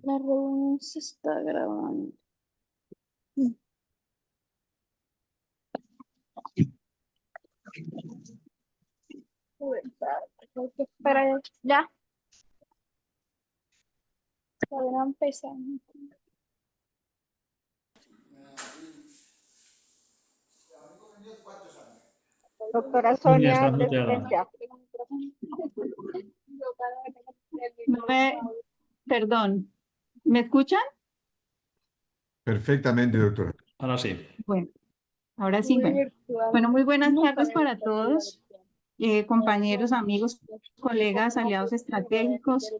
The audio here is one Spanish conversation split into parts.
La reunión se está grabando. Uy, hay que esperar. Ya, todavía no empezamos. Doctora Sonia, Sonia, estás muteada. presidencia. No me, perdón, ¿me escuchan? Perfectamente, doctora. Ahora sí. Bueno, ahora sí, Muy bueno. virtual. Bueno, muy buenas Nunca tardes me para gusta estudiar todos, compañeros, amigos, colegas, aliados estratégicos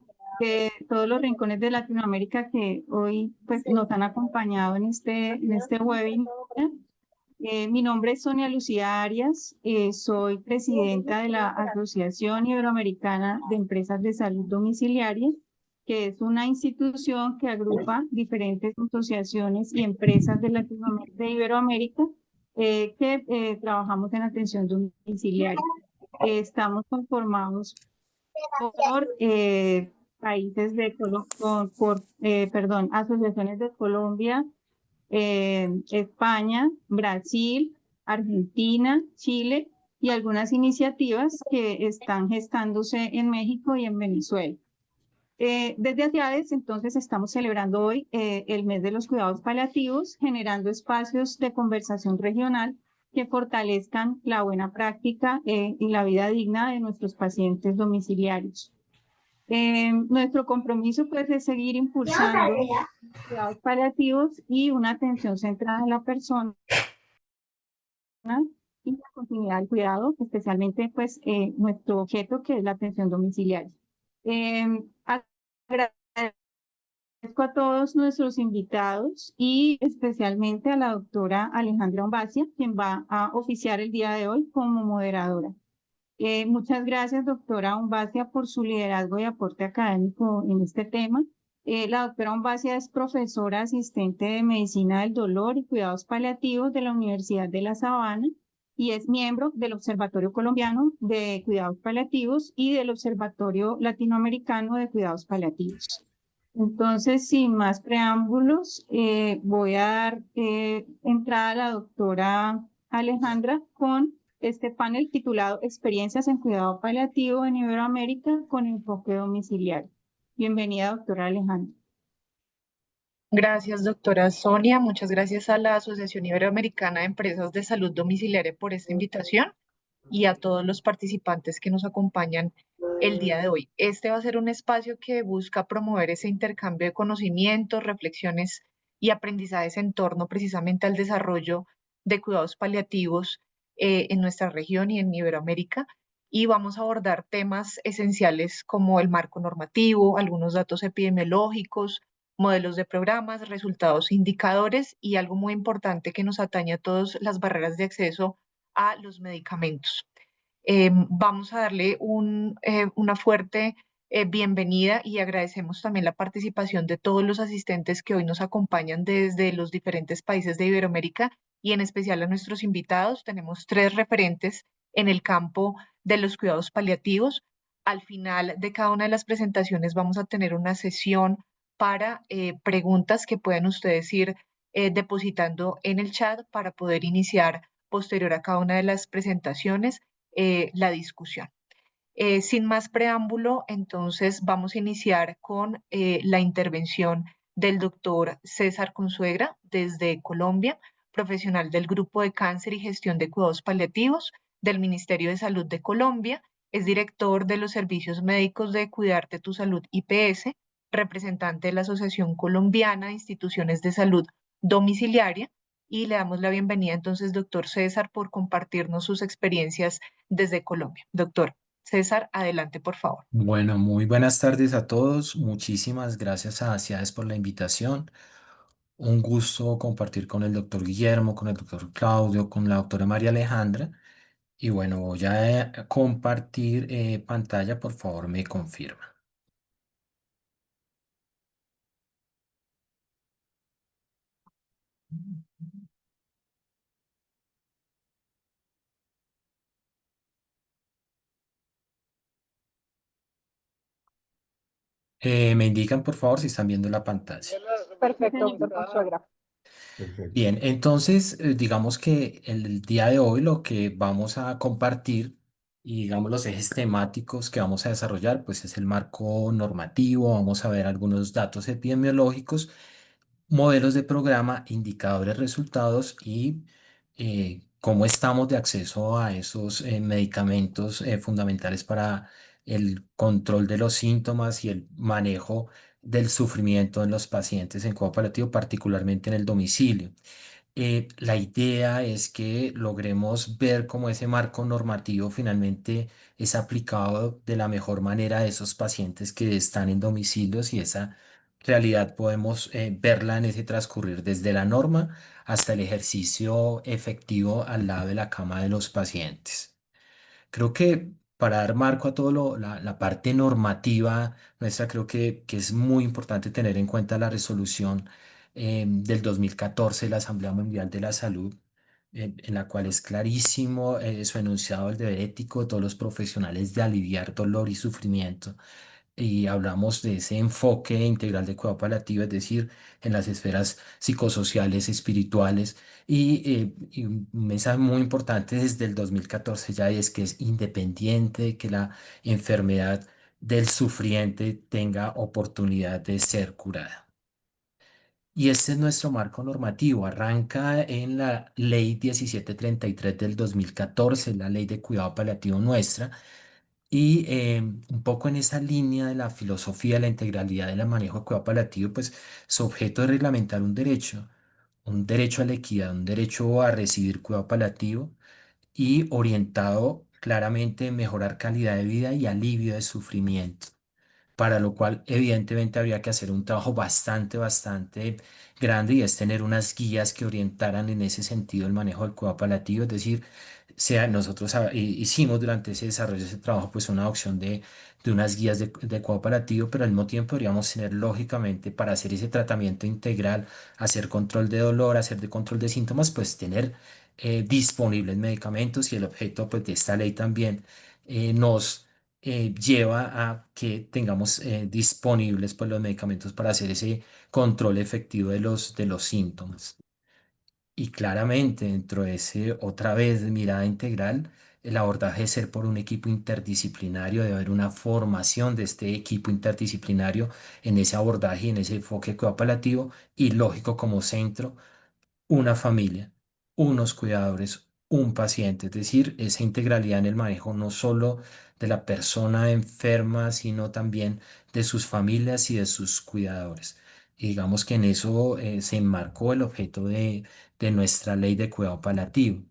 de todos los rincones de Latinoamérica que hoy pues, nos han acompañado en este webinar. Mi nombre es Sonia Lucía Arias, soy presidenta de la Asociación Iberoamericana de Empresas de Salud Domiciliaria, que es una institución que agrupa diferentes asociaciones y empresas de Latinoamérica, de Iberoamérica, que trabajamos en atención domiciliaria. Estamos conformados por países de asociaciones de Colombia, España, Brasil, Argentina, Chile y algunas iniciativas que están gestándose en México y en Venezuela. Desde Aciades, entonces, estamos celebrando hoy el mes de los cuidados paliativos, generando espacios de conversación regional que fortalezcan la buena práctica y la vida digna de nuestros pacientes domiciliarios. Nuestro compromiso pues, es seguir impulsando cuidados paliativos y una atención centrada en la persona y la continuidad del cuidado, especialmente pues nuestro objeto que es la atención domiciliaria. Agradezco a todos nuestros invitados y especialmente a la doctora Alejandra Ombacia, quien va a oficiar el día de hoy como moderadora. Muchas gracias, doctora Ombacia, por su liderazgo y aporte académico en este tema. La doctora Ombacia es profesora asistente de Medicina del Dolor y Cuidados Paliativos de la Universidad de La Sabana y es miembro del Observatorio Colombiano de Cuidados Paliativos y del Observatorio Latinoamericano de Cuidados Paliativos. Entonces, sin más preámbulos, voy a dar entrada a la doctora Alejandra con este panel titulado Experiencias en Cuidado Paliativo en Iberoamérica con enfoque domiciliario. Bienvenida, doctora Alejandra. Gracias, doctora Sonia. Muchas gracias a la Asociación Iberoamericana de Empresas de Salud Domiciliaria por esta invitación y a todos los participantes que nos acompañan el día de hoy. Este va a ser un espacio que busca promover ese intercambio de conocimientos, reflexiones y aprendizajes en torno precisamente al desarrollo de cuidados paliativos en nuestra región y en Iberoamérica. Y vamos a abordar temas esenciales como el marco normativo, algunos datos epidemiológicos, modelos de programas, resultados, indicadores y algo muy importante que nos atañe a todos, las barreras de acceso a los medicamentos. Vamos a darle una fuerte bienvenida y agradecemos también la participación de todos los asistentes que hoy nos acompañan desde los diferentes países de Iberoamérica y en especial a nuestros invitados. Tenemos 3 referentes en el campo de los cuidados paliativos. Al final de cada una de las presentaciones vamos a tener una sesión para preguntas que puedan ustedes ir depositando en el chat para poder iniciar posterior a cada una de las presentaciones la discusión. Sin más preámbulo, entonces vamos a iniciar con la intervención del doctor César Consuegra desde Colombia, profesional del Grupo de Cáncer y Gestión de Cuidados Paliativos del Ministerio de Salud de Colombia, es director de los Servicios Médicos de Cuidarte tu Salud IPS, representante de la Asociación Colombiana de Instituciones de Salud Domiciliaria, y le damos la bienvenida entonces, doctor César, por compartirnos sus experiencias desde Colombia. Doctor César, adelante, por favor. Bueno, muy buenas tardes a todos. Muchísimas gracias a Ciades por la invitación. Un gusto compartir con el doctor Guillermo, con el doctor Claudio, con la doctora María Alejandra. Y bueno, voy a compartir pantalla, por favor, me confirma. Me indican, por favor, si están viendo la pantalla. Perfecto, doctor Suegra. Bien, entonces digamos que el día de hoy lo que vamos a compartir y digamos los ejes temáticos que vamos a desarrollar, pues es el marco normativo, vamos a ver algunos datos epidemiológicos, modelos de programa, indicadores, resultados y cómo estamos de acceso a esos medicamentos fundamentales para el control de los síntomas y el manejo del sufrimiento en los pacientes en cuidado paliativo, particularmente en el domicilio. La idea es que logremos ver cómo ese marco normativo finalmente es aplicado de la mejor manera a esos pacientes que están en domicilios y esa realidad podemos verla en ese transcurrir desde la norma hasta el ejercicio efectivo al lado de la cama de los pacientes. Creo que para dar marco a todo la parte normativa nuestra, creo que es muy importante tener en cuenta la resolución del 2014 de la Asamblea Mundial de la Salud, en la cual es clarísimo su enunciado del deber ético de todos los profesionales de aliviar dolor y sufrimiento y hablamos de ese enfoque integral de cuidado paliativo, es decir, en las esferas psicosociales, espirituales, y un mensaje muy importante desde el 2014 ya es que es independiente de que la enfermedad del sufriente tenga oportunidad de ser curada. Y este es nuestro marco normativo. Arranca en la Ley 1733 del 2014, la Ley de Cuidado Paliativo nuestra, y un poco en esa línea de la filosofía de la integralidad del manejo de cuidado paliativo, pues su objeto es reglamentar un derecho a la equidad, un derecho a recibir cuidado paliativo y orientado claramente en mejorar calidad de vida y alivio de sufrimiento, para lo cual evidentemente habría que hacer un trabajo bastante grande y es tener unas guías que orientaran en ese sentido el manejo del cuidado paliativo, es decir, nosotros hicimos durante ese desarrollo, ese trabajo, pues una adopción de unas guías de cuidado paliativo, pero al mismo tiempo podríamos tener lógicamente para hacer ese tratamiento integral, hacer control de dolor, hacer de control de síntomas, pues tener disponibles medicamentos y el objeto pues de esta ley también nos lleva a que tengamos disponibles pues, los medicamentos para hacer ese control efectivo de los síntomas. Y claramente dentro de ese, otra vez, mirada integral, el abordaje debe ser por un equipo interdisciplinario, debe haber una formación de este equipo interdisciplinario en ese abordaje y en ese enfoque coapelativo y lógico como centro una familia, unos cuidadores, un paciente, es decir, esa integralidad en el manejo no solo de la persona enferma, sino también de sus familias y de sus cuidadores. Y digamos que en eso se enmarcó el objeto de nuestra ley de cuidado paliativo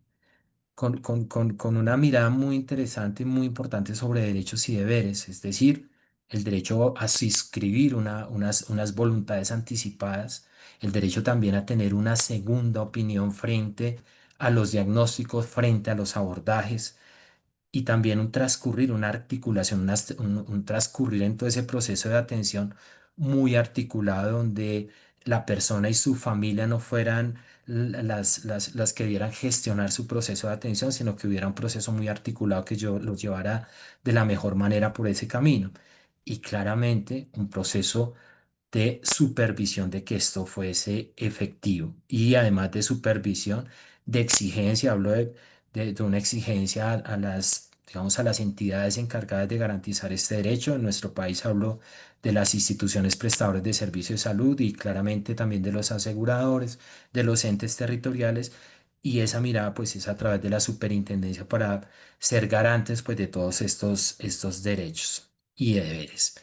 con una mirada muy interesante y muy importante sobre derechos y deberes, es decir, el derecho a suscribir unas voluntades anticipadas, el derecho también a tener una segunda opinión frente a los diagnósticos, frente a los abordajes, y también un transcurrir, una articulación, un transcurrir en todo ese proceso de atención muy articulado donde la persona y su familia no fueran las que debieran gestionar su proceso de atención, sino que hubiera un proceso muy articulado que yo los llevara de la mejor manera por ese camino. Y claramente un proceso de supervisión de que esto fuese efectivo y además de supervisión, de exigencia, hablo de una exigencia a las, digamos, a las entidades encargadas de garantizar este derecho. En nuestro país hablo de las instituciones prestadoras de servicios de salud y claramente también de los aseguradores, de los entes territoriales. Y esa mirada pues es a través de la superintendencia para ser garantes pues de todos estos derechos y deberes.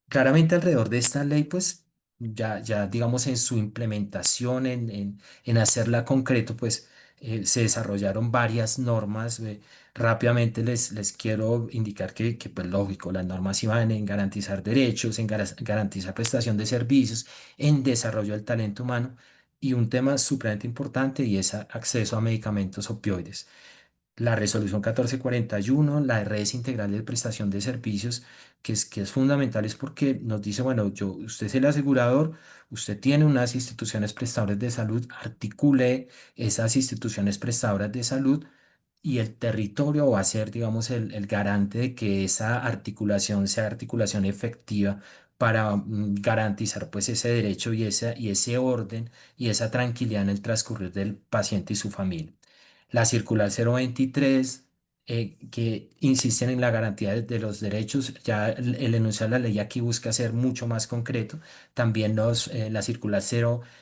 Claramente alrededor de esta ley, pues ya digamos en su implementación, en hacerla concreto, pues se desarrollaron varias normas. Rápidamente les quiero indicar que, pues lógico, las normas iban en garantizar derechos, en garantizar prestación de servicios, en desarrollo del talento humano y un tema supremamente importante y es acceso a medicamentos opioides. La resolución 1441, la de redes integrales de prestación de servicios, que es fundamental, es porque nos dice, bueno, usted es el asegurador, usted tiene unas instituciones prestadoras de salud, articule esas instituciones prestadoras de salud y el territorio va a ser, digamos, el garante de que esa articulación sea articulación efectiva para garantizar pues ese derecho y ese orden y esa tranquilidad en el transcurrir del paciente y su familia. La circular 023, que insisten en la garantía de los derechos, ya el enunciado de la ley aquí busca ser mucho más concreto. También la circular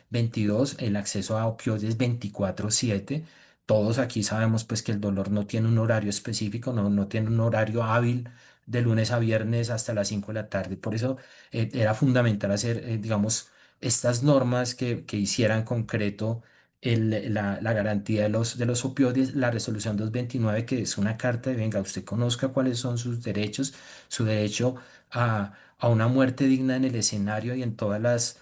022, el acceso a opioides 24/7. Todos aquí sabemos pues que el dolor no tiene un horario específico, no tiene un horario hábil de lunes a viernes hasta las 5 de la tarde. Por eso era fundamental hacer, digamos, estas normas que hicieran concreto la garantía de los opioides, la resolución 229, que es una carta de venga, usted conozca cuáles son sus derechos, su derecho a una muerte digna en el escenario y en todas las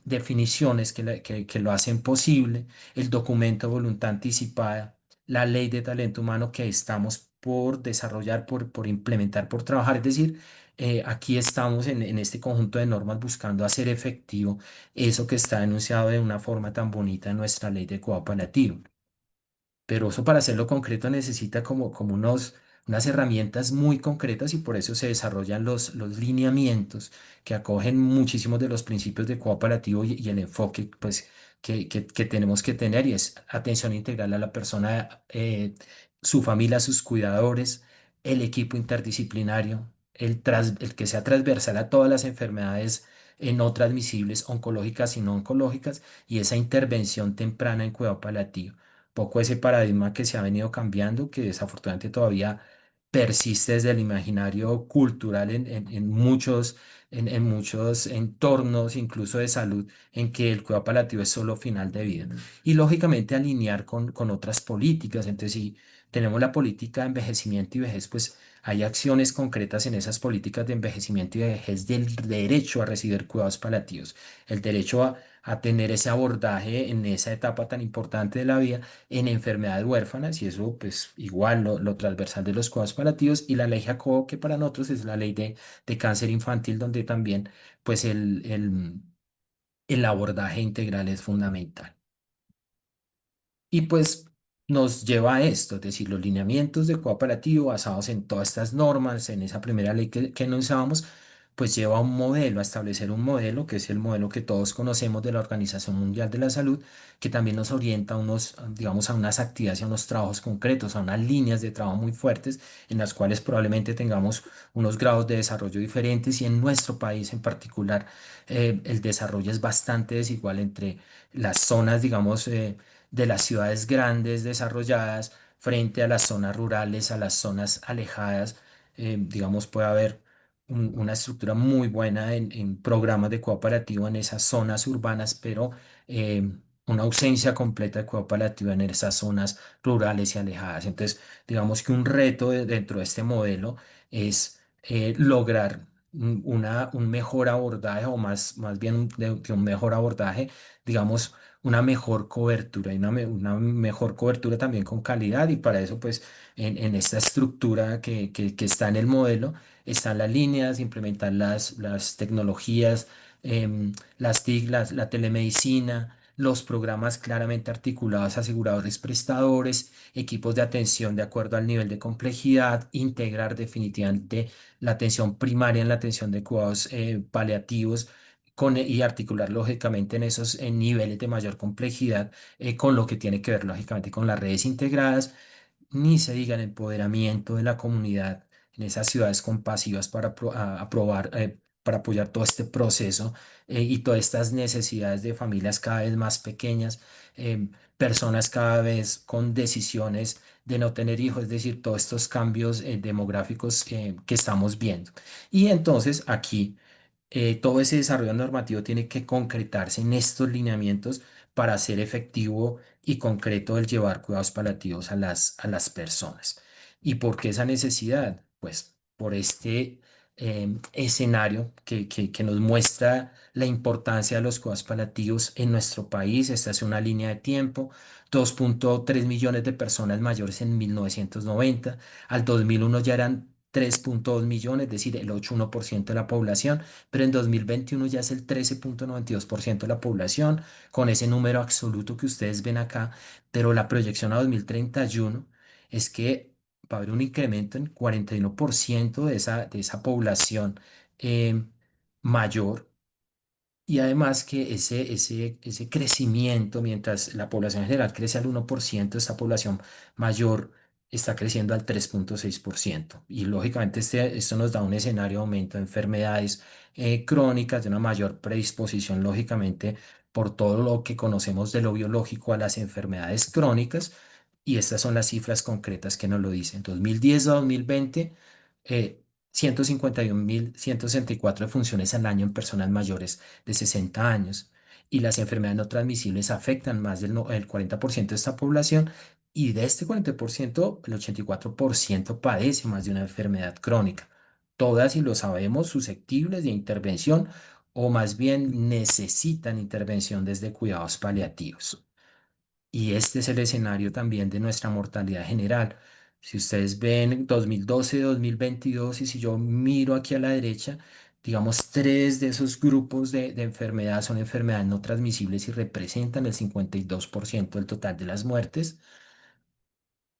definiciones que lo hacen posible, el documento de voluntad anticipada, la ley de talento humano que estamos por desarrollar, por implementar, por trabajar. Es decir, aquí estamos en este conjunto de normas buscando hacer efectivo eso que está enunciado de una forma tan bonita en nuestra ley de cuidado paliativo. Pero eso para hacerlo concreto necesita como unas herramientas muy concretas y por eso se desarrollan los lineamientos que acogen muchísimos de los principios de cuidado paliativo y el enfoque pues, que tenemos que tener y es atención integral a la persona, su familia, sus cuidadores, el equipo interdisciplinario, el que sea transversal a todas las enfermedades no transmisibles, oncológicas y no oncológicas y esa intervención temprana en cuidado paliativo poco ese paradigma que se ha venido cambiando, que desafortunadamente todavía persiste desde el imaginario cultural en muchos entornos, incluso de salud, en que el cuidado paliativo es solo final de vida. Y lógicamente alinear con otras políticas. Entonces, si tenemos la política de envejecimiento y vejez, pues hay acciones concretas en esas políticas de envejecimiento y vejez del derecho a recibir cuidados paliativos, el derecho a tener ese abordaje en esa etapa tan importante de la vida en enfermedades huérfanas y eso pues igual lo transversal de los cuidados paliativos y la ley Jacobo que para nosotros es la ley de cáncer infantil donde también pues el abordaje integral es fundamental. Y pues nos lleva a esto, es decir, los lineamientos de cooperativo basados en todas estas normas, en esa primera ley que anunciábamos, pues lleva a un modelo, a establecer un modelo, que es el modelo que todos conocemos de la Organización Mundial de la Salud, que también nos orienta a unos, digamos, a unas actividades y a unos trabajos concretos, a unas líneas de trabajo muy fuertes, en las cuales probablemente tengamos unos grados de desarrollo diferentes y en nuestro país en particular el desarrollo es bastante desigual entre las zonas, digamos, de las ciudades grandes desarrolladas frente a las zonas rurales, a las zonas alejadas. Digamos, puede haber una estructura muy buena en programas de cooperativo en esas zonas urbanas, pero eh, una ausencia completa de cooperativo en esas zonas rurales y alejadas. Entonces, digamos que un reto dentro de este modelo es lograr un mejor abordaje o más bien de un mejor abordaje, digamos, una mejor cobertura y una mejor cobertura también con calidad y para eso pues en esta estructura que está en el modelo están las líneas, implementar las tecnologías, las TIC, la telemedicina, los programas claramente articulados, aseguradores prestadores, equipos de atención de acuerdo al nivel de complejidad, integrar definitivamente la atención primaria en la atención de cuidados paliativos y articular lógicamente en esos niveles de mayor complejidad con lo que tiene que ver lógicamente con las redes integradas, ni se diga el empoderamiento de la comunidad en esas ciudades compasivas para para apoyar todo este proceso y todas estas necesidades de familias cada vez más pequeñas, personas cada vez con decisiones de no tener hijos, es decir, todos estos cambios demográficos que estamos viendo. Y entonces aquí todo ese desarrollo normativo tiene que concretarse en estos lineamientos para hacer efectivo y concreto el llevar cuidados paliativos a a las personas. ¿Y por qué esa necesidad? Pues por este escenario que nos muestra la importancia de los cuidados paliativos en nuestro país. Esta es una línea de tiempo. 2,3 millones de personas mayores en 1990. Al 2001 ya eran 3,2 millones, es decir, el 8,1% de la población, pero en 2021 ya es el 13,92% de la población, con ese número absoluto que ustedes ven acá, pero la proyección a 2031 es que va a haber un incremento en 41% de esa población mayor. Y además que ese crecimiento, mientras la población general crece al 1%, esta población mayor está creciendo al 3,6%. Y lógicamente esto nos da un escenario de aumento de enfermedades crónicas, de una mayor predisposición, lógicamente, por todo lo que conocemos de lo biológico a las enfermedades crónicas. Y estas son las cifras concretas que nos lo dicen. 2010 a 2020, 151.164 funciones al año en personas mayores de 60 años, y las enfermedades no transmisibles afectan más el 40% de esta población, y de este 40% el 84% padece más de una enfermedad crónica, todas, y lo sabemos, susceptibles de intervención o más bien necesitan intervención desde cuidados paliativos. Y este es el escenario también de nuestra mortalidad general. Si ustedes ven 2012, 2022, y si yo miro aquí a la derecha, digamos, tres de esos grupos de enfermedad son enfermedades no transmisibles y representan el 52% del total de las muertes.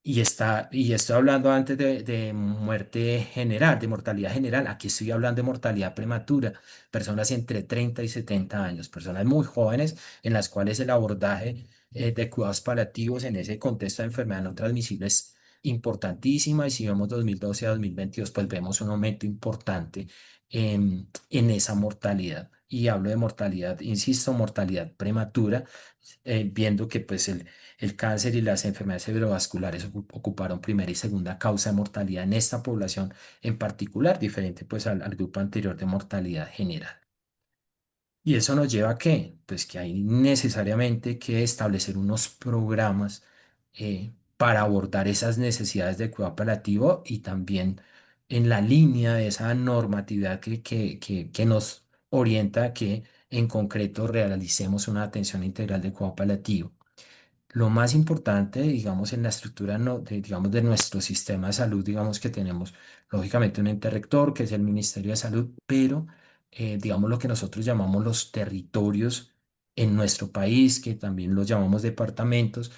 Y estoy hablando antes de muerte general, de mortalidad general. Aquí estoy hablando de mortalidad prematura, personas entre 30 y 70 años, personas muy jóvenes en las cuales el abordaje de cuidados paliativos en ese contexto de enfermedad no transmisible es importantísima. Y si vemos 2012 a 2022, pues vemos un aumento importante en esa mortalidad. Y hablo de mortalidad, insisto, mortalidad prematura, viendo que pues el cáncer y las enfermedades cerebrovasculares ocuparon primera y segunda causa de mortalidad en esta población en particular, diferente pues al grupo anterior de mortalidad general. ¿Y eso nos lleva a qué? Pues que hay necesariamente que establecer unos programas para abordar esas necesidades de cuidado paliativo, y también en la línea de esa normatividad que nos orienta a que en concreto realicemos una atención integral de cuidado paliativo. Lo más importante, digamos, en la estructura digamos, de nuestro sistema de salud, digamos que tenemos lógicamente un ente rector, que es el Ministerio de Salud, pero digamos lo que nosotros llamamos los territorios en nuestro país, que también los llamamos departamentos.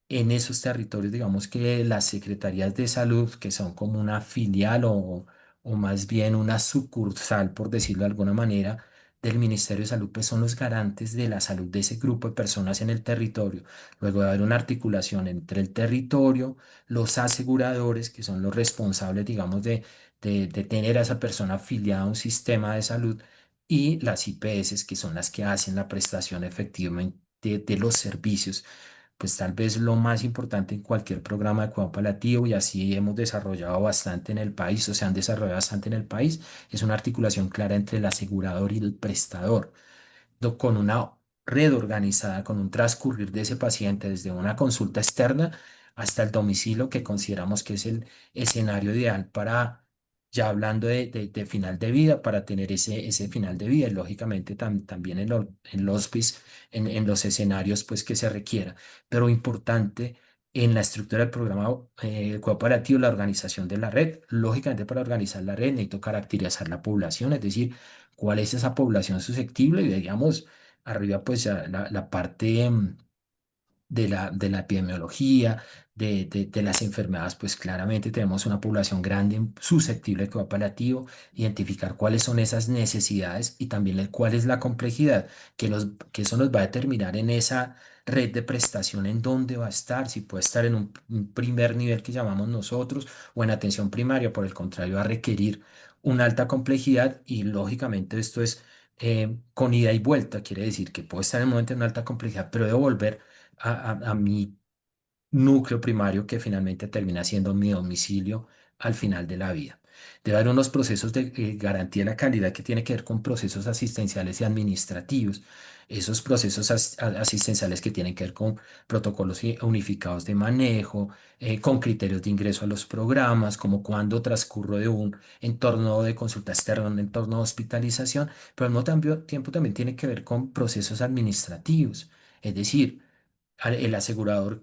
En esos territorios, digamos que las secretarías de salud, que son como una filial o más bien una sucursal, por decirlo de alguna manera, del Ministerio de Salud, pues son los garantes de la salud de ese grupo de personas en el territorio. Luego de haber una articulación entre el territorio, los aseguradores, que son los responsables, digamos, de tener a esa persona afiliada a un sistema de salud, y las IPS, que son las que hacen la prestación efectivamente de los servicios, pues tal vez lo más importante en cualquier programa de cuidado paliativo, y así hemos desarrollado bastante en el país, o se han desarrollado bastante en el país, es una articulación clara entre el asegurador y el prestador, con una red organizada, con un transcurrir de ese paciente desde una consulta externa hasta el domicilio, que consideramos que es el escenario ideal para, ya hablando de final de vida, para tener ese final de vida, y lógicamente también en el hospice, en los escenarios pues que se requiera. Pero importante en la estructura del programa cuidado paliativo, la organización de la red. Lógicamente, para organizar la red necesito caracterizar la población, es decir, cuál es esa población susceptible, y digamos, arriba pues ya la parte de la epidemiología, de las enfermedades, pues claramente tenemos una población grande susceptible de cuidado paliativo, identificar cuáles son esas necesidades y también cuál es la complejidad, que eso nos va a determinar en esa red de prestación en dónde va a estar, si puede estar en un primer nivel que llamamos nosotros, o en atención primaria. Por el contrario, va a requerir una alta complejidad, y lógicamente esto es con ida y vuelta, quiere decir que puedo estar en un momento de una alta complejidad, pero debo volver a mi núcleo primario, que finalmente termina siendo mi domicilio al final de la vida. Debe haber unos procesos de garantía de la calidad que tiene que ver con procesos asistenciales y administrativos. Esos procesos asistenciales que tienen que ver con protocolos unificados de manejo, con criterios de ingreso a los programas, como cuando transcurro de un entorno de consulta externa a un entorno de hospitalización, pero al mismo tiempo también tiene que ver con procesos administrativos. Es decir, el asegurador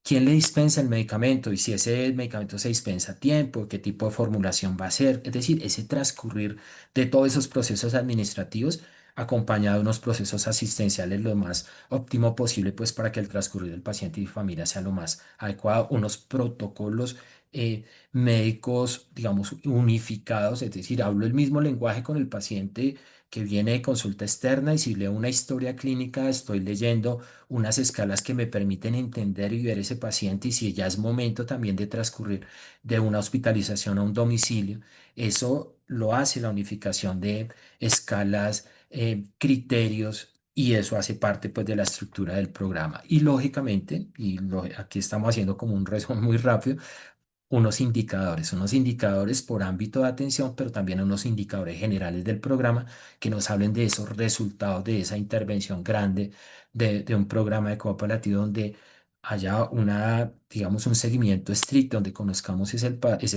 quién le dispensa el medicamento, y si ese medicamento se dispensa a tiempo, qué tipo de formulación va a ser. Es decir, ese transcurrir de todos esos procesos administrativos acompañado de unos procesos asistenciales lo más óptimo posible, pues para que el transcurrir del paciente y familia sea lo más adecuado, unos protocolos médicos, digamos, unificados, es decir, hablo el mismo lenguaje con el paciente que viene de consulta externa y si leo una historia clínica, estoy leyendo unas escalas que me permiten entender y ver ese paciente y si ya es momento también de transcurrir de una hospitalización a un domicilio. Eso lo hace la unificación de escalas, criterios. Y eso hace parte pues de la estructura del programa. Y lógicamente, aquí estamos haciendo como un resumen muy rápido, unos indicadores por ámbito de atención, pero también unos indicadores generales del programa que nos hablen de esos resultados, de esa intervención grande de un programa de cuidado paliativo donde haya digamos, un seguimiento estricto, donde conozcamos ese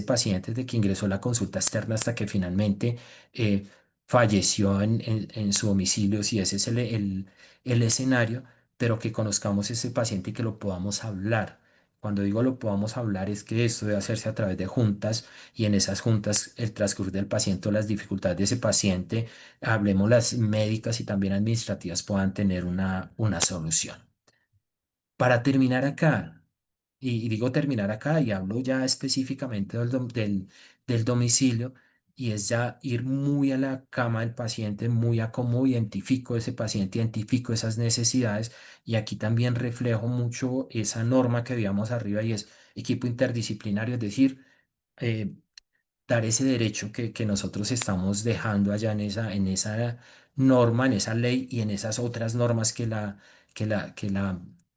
paciente desde que ingresó a la consulta externa hasta que finalmente eh, falleció en su domicilio, si ese es el escenario, pero que conozcamos ese paciente y que lo podamos hablar. Cuando digo lo podamos hablar es que esto debe hacerse a través de juntas y en esas juntas el transcurso del paciente o las dificultades de ese paciente, hablemos las médicas y también administrativas puedan tener una solución. Para terminar acá, y digo terminar acá y hablo ya específicamente del domicilio, y es ya ir muy a la cama del paciente, muy a cómo identifico ese paciente, identifico esas necesidades, y aquí también reflejo mucho esa norma que veíamos arriba y es equipo interdisciplinario, es decir, eh, dar ese derecho que nosotros estamos dejando allá en esa norma, en esa ley y en esas otras normas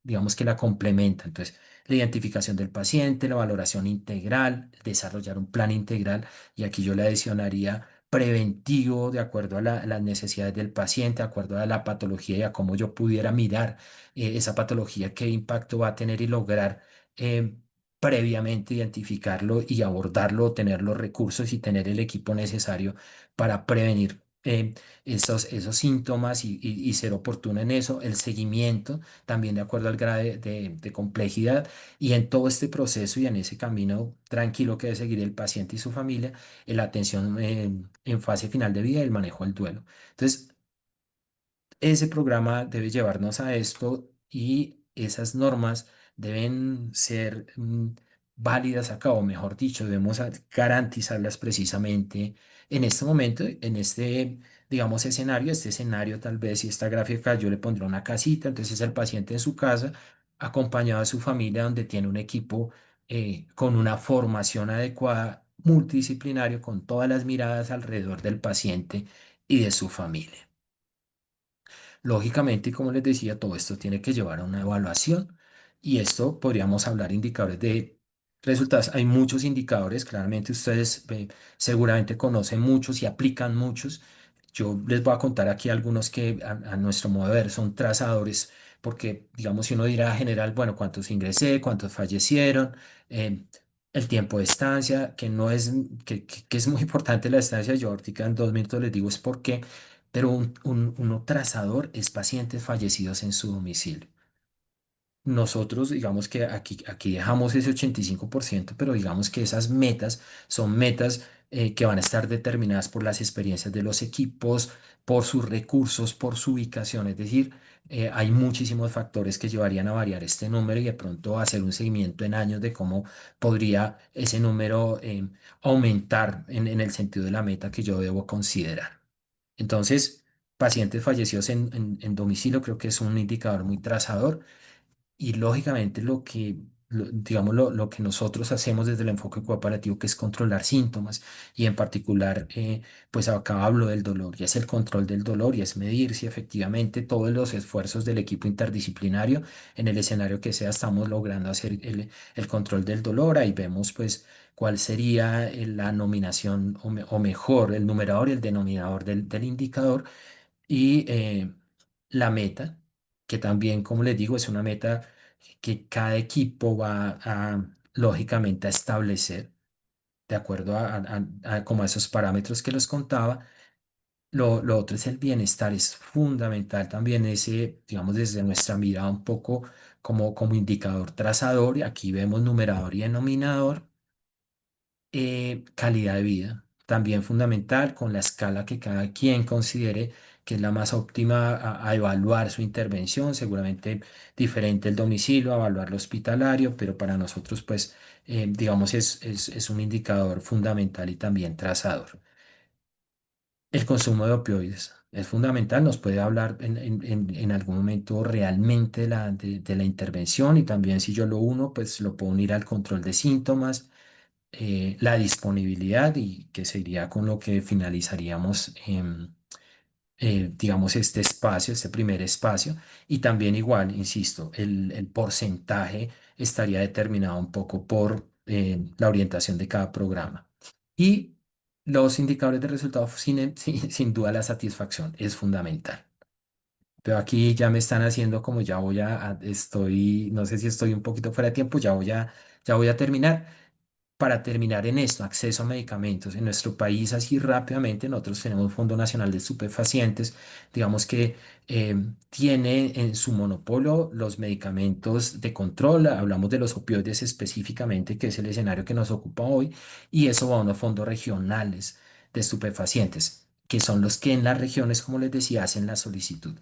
digamos que la complementan. Entonces, la identificación del paciente, la valoración integral, desarrollar un plan integral y aquí yo le adicionaría preventivo de acuerdo a las necesidades del paciente, de acuerdo a la patología y a cómo yo pudiera mirar esa patología, qué impacto va a tener y lograr eh, previamente identificarlo y abordarlo, tener los recursos y tener el equipo necesario para prevenir esos síntomas y ser oportuno en eso, el seguimiento también de acuerdo al grado de complejidad y en todo este proceso y en ese camino tranquilo que debe seguir el paciente y su familia, la atención en fase final de vida y el manejo del duelo. Entonces, ese programa debe llevarnos a esto y esas normas deben ser válidas acá, o mejor dicho, debemos garantizarlas precisamente en este momento, en este, digamos, escenario. Este escenario, tal vez, si esta gráfica yo le pondré una casita, entonces el paciente en su casa, acompañado de su familia, donde tiene un equipo con una formación adecuada, multidisciplinario, con todas las miradas alrededor del paciente y de su familia. Lógicamente, y como les decía, todo esto tiene que llevar a una evaluación y esto podríamos hablar indicadores de resultados. Hay muchos indicadores, claramente ustedes seguramente conocen muchos y aplican muchos. Yo les voy a contar aquí algunos que a nuestro modo de ver son trazadores, porque digamos si uno dirá general, bueno, cuántos ingresé, cuántos fallecieron, eh, el tiempo de estancia, que no es, que es muy importante la estancia. Yo ahorita en 2 minutos les digo es por qué, pero uno trazador es pacientes fallecidos en su domicilio. Nosotros, digamos que aquí dejamos ese 85%, pero digamos que esas metas son metas que van a estar determinadas por las experiencias de los equipos, por sus recursos, por su ubicación. Es decir, hay muchísimos factores que llevarían a variar este número y de pronto hacer un seguimiento en años de cómo podría ese número aumentar en el sentido de la meta que yo debo considerar. Entonces, pacientes fallecidos en domicilio creo que es un indicador muy trazador y lógicamente digamos, lo que nosotros hacemos desde el enfoque cooperativo, que es controlar síntomas y en particular, pues acá hablo del dolor y es el control del dolor y es medir si efectivamente todos los esfuerzos del equipo interdisciplinario en el escenario que sea estamos logrando hacer el control del dolor. Ahí vemos pues cuál sería la nominación o mejor el numerador y el denominador del indicador y la meta, que también, como les digo, es una meta que cada equipo va lógicamente a establecer de acuerdo como a esos parámetros que los contaba. Lo otro es el bienestar, es fundamental también ese, digamos, desde nuestra mirada un poco como indicador trazador, y aquí vemos numerador y denominador. Calidad de vida, también fundamental con la escala que cada quien considere que es la más óptima a evaluar su intervención, seguramente diferente el domicilio, a evaluar lo hospitalario, pero para nosotros, pues, digamos, es un indicador fundamental y también trazador. El consumo de opioides es fundamental, nos puede hablar en algún momento realmente de la intervención y también si yo lo uno, pues lo puedo unir al control de síntomas, la disponibilidad y que sería con lo que finalizaríamos, digamos, este espacio, este primer espacio. Y también igual, insisto, el porcentaje estaría determinado un poco por la orientación de cada programa. Y los indicadores de resultados, sin duda la satisfacción es fundamental. Pero aquí ya me están haciendo como ya estoy, no sé si estoy un poquito fuera de tiempo, ya voy a terminar. Para terminar en esto, acceso a medicamentos. En nuestro país, así rápidamente, nosotros tenemos Fondo Nacional de Estupefacientes, digamos que tiene en su monopolio los medicamentos de control, hablamos de los opioides específicamente, que es el escenario que nos ocupa hoy, y eso va a unos fondos regionales de estupefacientes, que son los que en las regiones, como les decía, hacen la solicitud.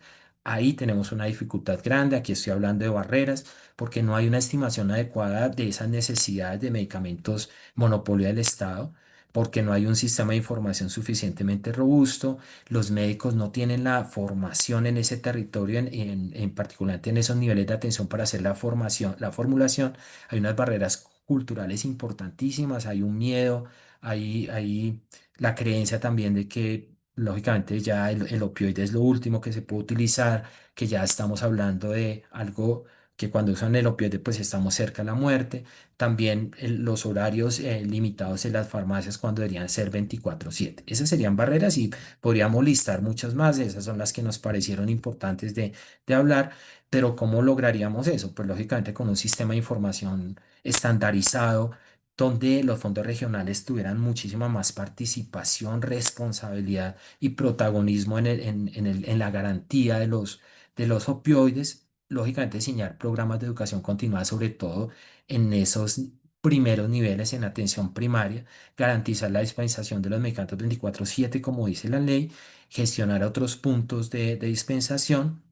Ahí tenemos una dificultad grande, aquí estoy hablando de barreras porque no hay una estimación adecuada de esas necesidades de medicamentos monopolio del Estado, porque no hay un sistema de información suficientemente robusto, los médicos no tienen la formación en ese territorio, en particular en esos niveles de atención para hacer la formación, la formulación, hay unas barreras culturales importantísimas, hay un miedo, hay la creencia también de que lógicamente ya el opioide es lo último que se puede utilizar, que ya estamos hablando de algo que cuando usan el opioide pues estamos cerca de la muerte. También los horarios limitados en las farmacias cuando deberían ser 24/7. Esas serían barreras y podríamos listar muchas más. Esas son las que nos parecieron importantes de hablar. Pero ¿cómo lograríamos eso? Pues lógicamente con un sistema de información estandarizado donde los fondos regionales tuvieran muchísima más participación, responsabilidad y protagonismo en la garantía de los opioides, lógicamente diseñar programas de educación continuada, sobre todo en esos primeros niveles en atención primaria, garantizar la dispensación de los medicamentos 24/7, como dice la ley, gestionar otros puntos de dispensación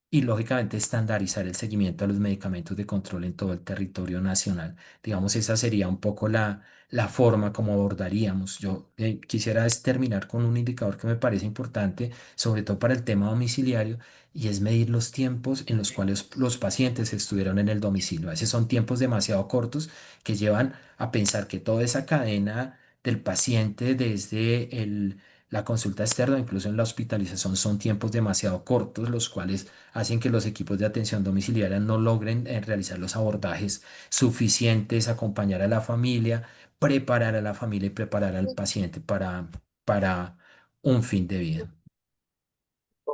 y lógicamente estandarizar el seguimiento a los medicamentos de control en todo el territorio nacional. Digamos, esa sería un poco la forma como abordaríamos. Yo quisiera terminar con un indicador que me parece importante, sobre todo para el tema domiciliario, y es medir los tiempos en los cuales los pacientes estuvieron en el domicilio. A veces son tiempos demasiado cortos que llevan a pensar que toda esa cadena del paciente desde la consulta externa, incluso en la hospitalización, son tiempos demasiado cortos, los cuales hacen que los equipos de atención domiciliaria no logren realizar los abordajes suficientes, acompañar a la familia, preparar a la familia y preparar al paciente para un fin de vida.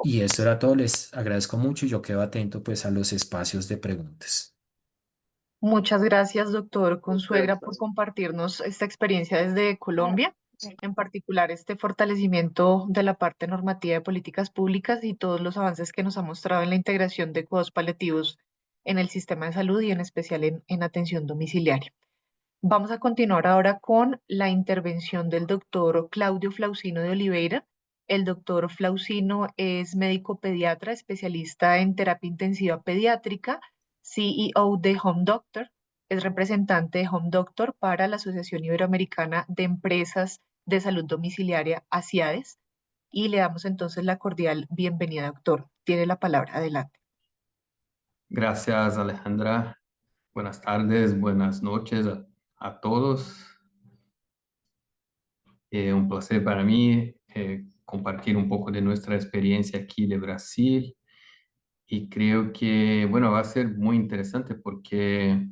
Y eso era todo, les agradezco mucho y yo quedo atento pues a los espacios de preguntas. Muchas gracias, doctor Consuegra, por compartirnos esta experiencia desde Colombia, en particular este fortalecimiento de la parte normativa de políticas públicas y todos los avances que nos ha mostrado en la integración de cuidados paliativos en el sistema de salud y en especial en atención domiciliaria. Vamos a continuar ahora con la intervención del doctor Claudio Flausino de Oliveira. El doctor Flausino es médico pediatra, especialista en terapia intensiva pediátrica, CEO de Home Doctor, es representante de Home Doctor para la Asociación Iberoamericana de Empresas de Salud Domiciliaria, ASIADES, y le damos entonces la cordial bienvenida, doctor. Tiene la palabra, adelante. Gracias, Alejandra. Buenas tardes, buenas noches a todos. Un placer para mí compartir un poco de nuestra experiencia aquí de Brasil y creo que, bueno, va a ser muy interesante porque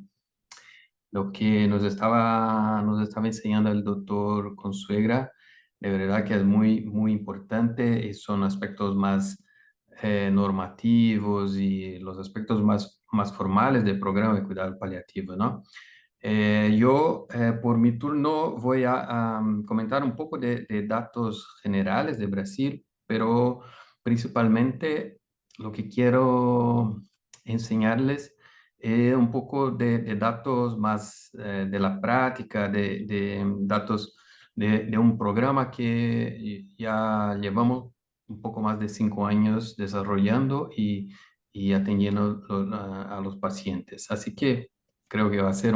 lo que nos estaba enseñando el doctor Consuegra, de verdad que es muy, muy importante y son aspectos más normativos y los aspectos más formales del programa de cuidado paliativo, ¿no? Por mi turno, voy a comentar un poco de datos generales de Brasil, pero principalmente lo que quiero enseñarles es un poco de datos más de la práctica, de datos de un programa que ya llevamos un poco más de 5 años desarrollando y atendiendo a los pacientes. Así que creo que va a ser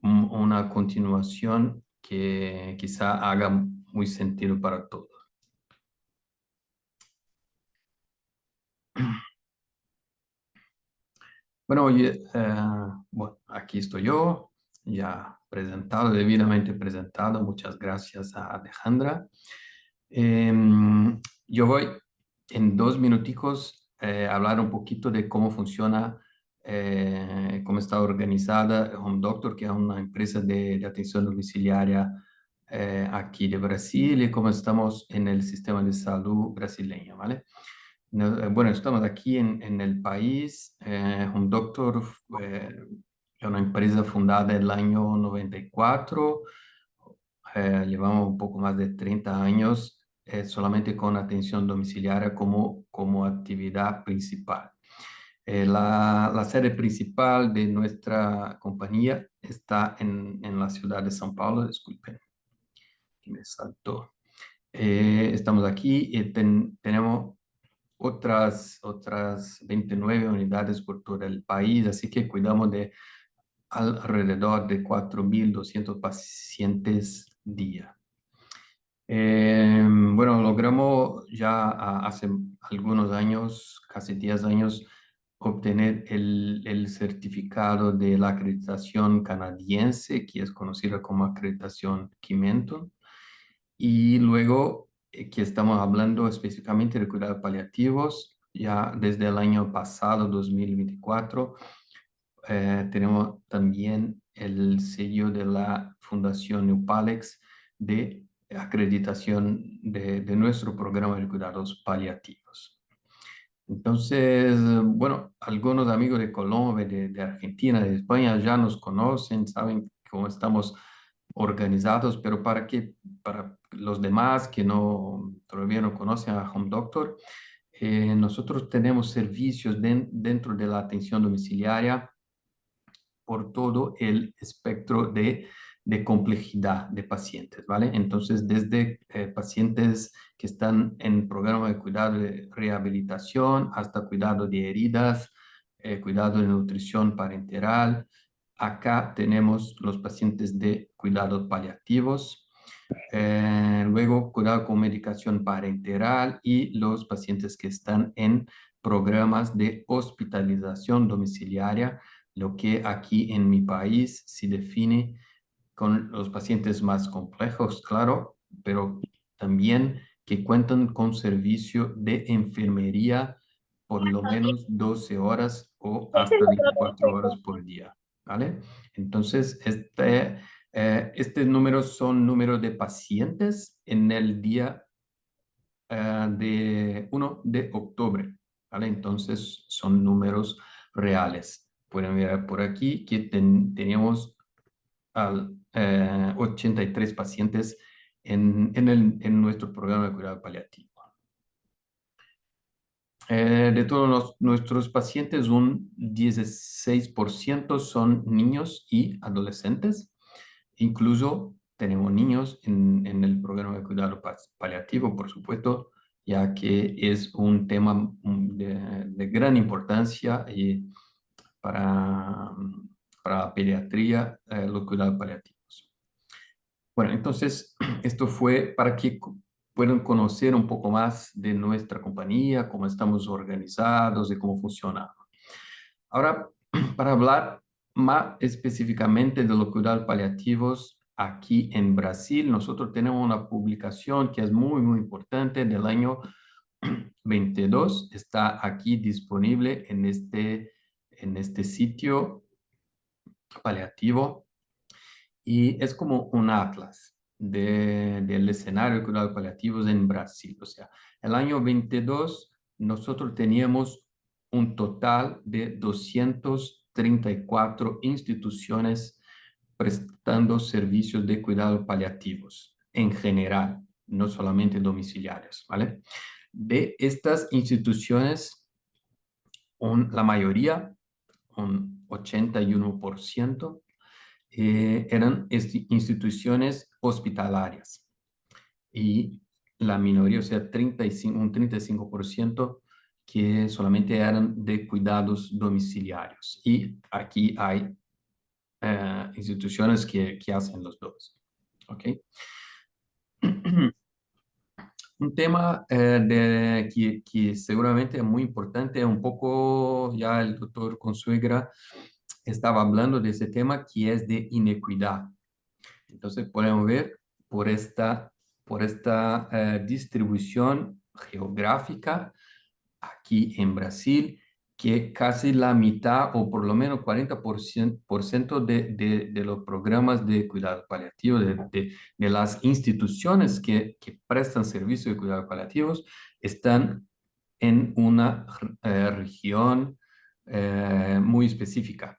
una continuación que quizá haga muy sentido para todos. Bueno, oye, bueno, aquí estoy yo, ya presentado, debidamente presentado. Muchas gracias a Alejandra. Yo voy en 2 minuticos a hablar un poquito de cómo funciona, cómo está organizada Home Doctor, que es una empresa de atención domiciliaria aquí de Brasil, y cómo estamos en el sistema de salud brasileño, ¿vale? Bueno, estamos aquí en el país. Home Doctor es una empresa fundada en el año 94. Llevamos un poco más de 30 años solamente con atención domiciliaria como actividad principal. La sede principal de nuestra compañía está en la ciudad de São Paulo. Disculpen, que me saltó. Estamos aquí y tenemos otras 29 unidades por todo el país, así que cuidamos de alrededor de 4.200 pacientes día. Bueno, logramos ya hace algunos años, casi 10 años, obtener el certificado de la acreditación canadiense, que es conocida como acreditación Qimenton. Y luego, que estamos hablando específicamente de cuidados paliativos, ya desde el año pasado, 2024, tenemos también el sello de la Fundación Neupalex de acreditación de nuestro programa de cuidados paliativos. Entonces, bueno, algunos amigos de Colombia, de Argentina, de España ya nos conocen, saben cómo estamos organizados, pero para los demás que todavía no conocen a Home Doctor, nosotros tenemos servicios dentro de la atención domiciliaria por todo el espectro de complejidad de pacientes, ¿vale? Entonces, desde pacientes que están en programa de cuidado de rehabilitación hasta cuidado de heridas, cuidado de nutrición parenteral. Acá tenemos los pacientes de cuidados paliativos, luego cuidado con medicación parenteral y los pacientes que están en programas de hospitalización domiciliaria, lo que aquí en mi país se define con los pacientes más complejos, claro, pero también que cuentan con servicio de enfermería por lo menos 12 horas o hasta 24 horas por día, ¿vale? Entonces, estos números son números de pacientes en el día de 1 de octubre, ¿vale? Entonces, son números reales. Pueden ver por aquí que teníamos 83 pacientes en nuestro programa de cuidado paliativo. De todos nuestros pacientes, un 16% son niños y adolescentes. Incluso tenemos niños en el programa de cuidado paliativo, por supuesto, ya que es un tema de gran importancia para la pediatría, los cuidados paliativos. Bueno, entonces, esto fue para que puedan conocer un poco más de nuestra compañía, cómo estamos organizados y cómo funcionamos. Ahora, para hablar más específicamente de los cuidados paliativos aquí en Brasil, nosotros tenemos una publicación que es muy, muy importante del año 22. Está aquí disponible en este sitio paliativo y es como un atlas del escenario de cuidados paliativos en Brasil. O sea, el año 22 nosotros teníamos un total de 234 instituciones prestando servicios de cuidados paliativos en general, no solamente domiciliarios, ¿vale? De estas instituciones, la mayoría, un 81%, eran instituciones hospitalarias. Y la minoría, o sea, un 35% que solamente eran de cuidados domiciliarios. Y aquí hay instituciones que hacen los dos. ¿Ok? Un tema que seguramente es muy importante, un poco ya el doctor Consuegra estaba hablando de ese tema, que es de inequidad. Entonces podemos ver por esta distribución geográfica aquí en Brasil, que casi la mitad o por lo menos 40% de los programas de cuidado paliativo, de las instituciones que prestan servicios de cuidados paliativos, están en una región muy específica.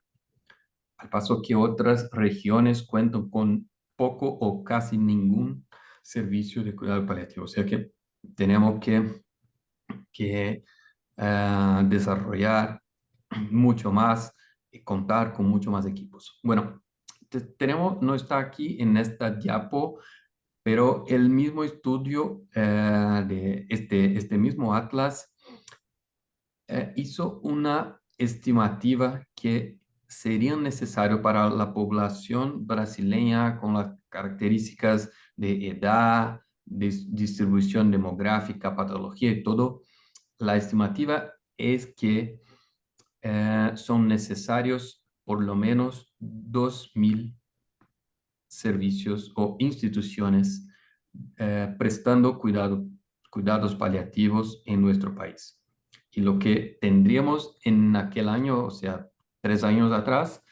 Al paso que otras regiones cuentan con poco o casi ningún servicio de cuidado paliativo. O sea que tenemos que desarrollar mucho más y contar con mucho más equipos. Bueno, no está aquí en esta diapo, pero el mismo estudio de este mismo Atlas hizo una estimativa que serían necesarios para la población brasileña con las características de edad, distribución demográfica, patología y todo. La estimativa es que son necesarios por lo menos 2.000 servicios o instituciones prestando cuidados paliativos en nuestro país. Y lo que tendríamos en aquel año, o sea, 3 años atrás,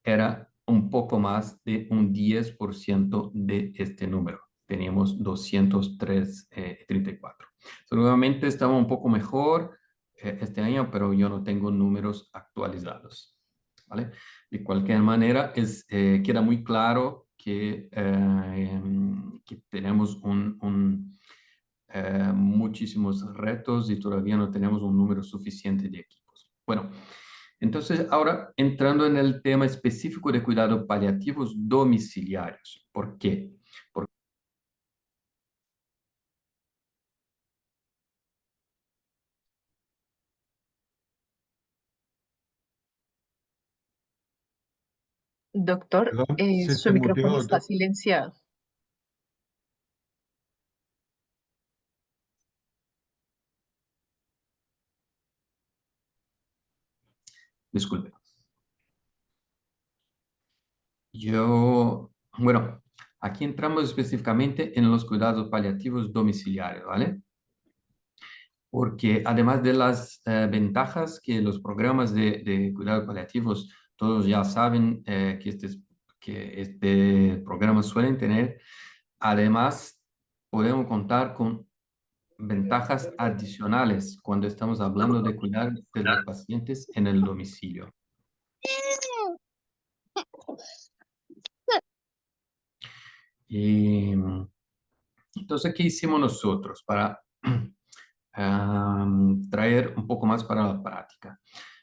era un poco más de un 10% de este número. Teníamos 234. Seguramente estamos un poco mejor este año, pero yo no tengo números actualizados. ¿Vale? De cualquier manera, queda muy claro que tenemos muchísimos retos y todavía no tenemos un número suficiente de equipos. Bueno, entonces ahora entrando en el tema específico de cuidados paliativos domiciliarios. ¿Por qué? Doctor, Perdón, se su te micrófono muteó, está doctor. silenciado. Disculpe. Bueno, aquí entramos específicamente en los cuidados paliativos domiciliarios, ¿vale? Porque además de las ventajas que los programas de cuidados paliativos, todos ya saben que este programa suelen tener, además podemos contar con ventajas adicionales cuando estamos hablando de cuidar de los pacientes en el domicilio. Y entonces, ¿qué hicimos nosotros para traer un poco más para la práctica?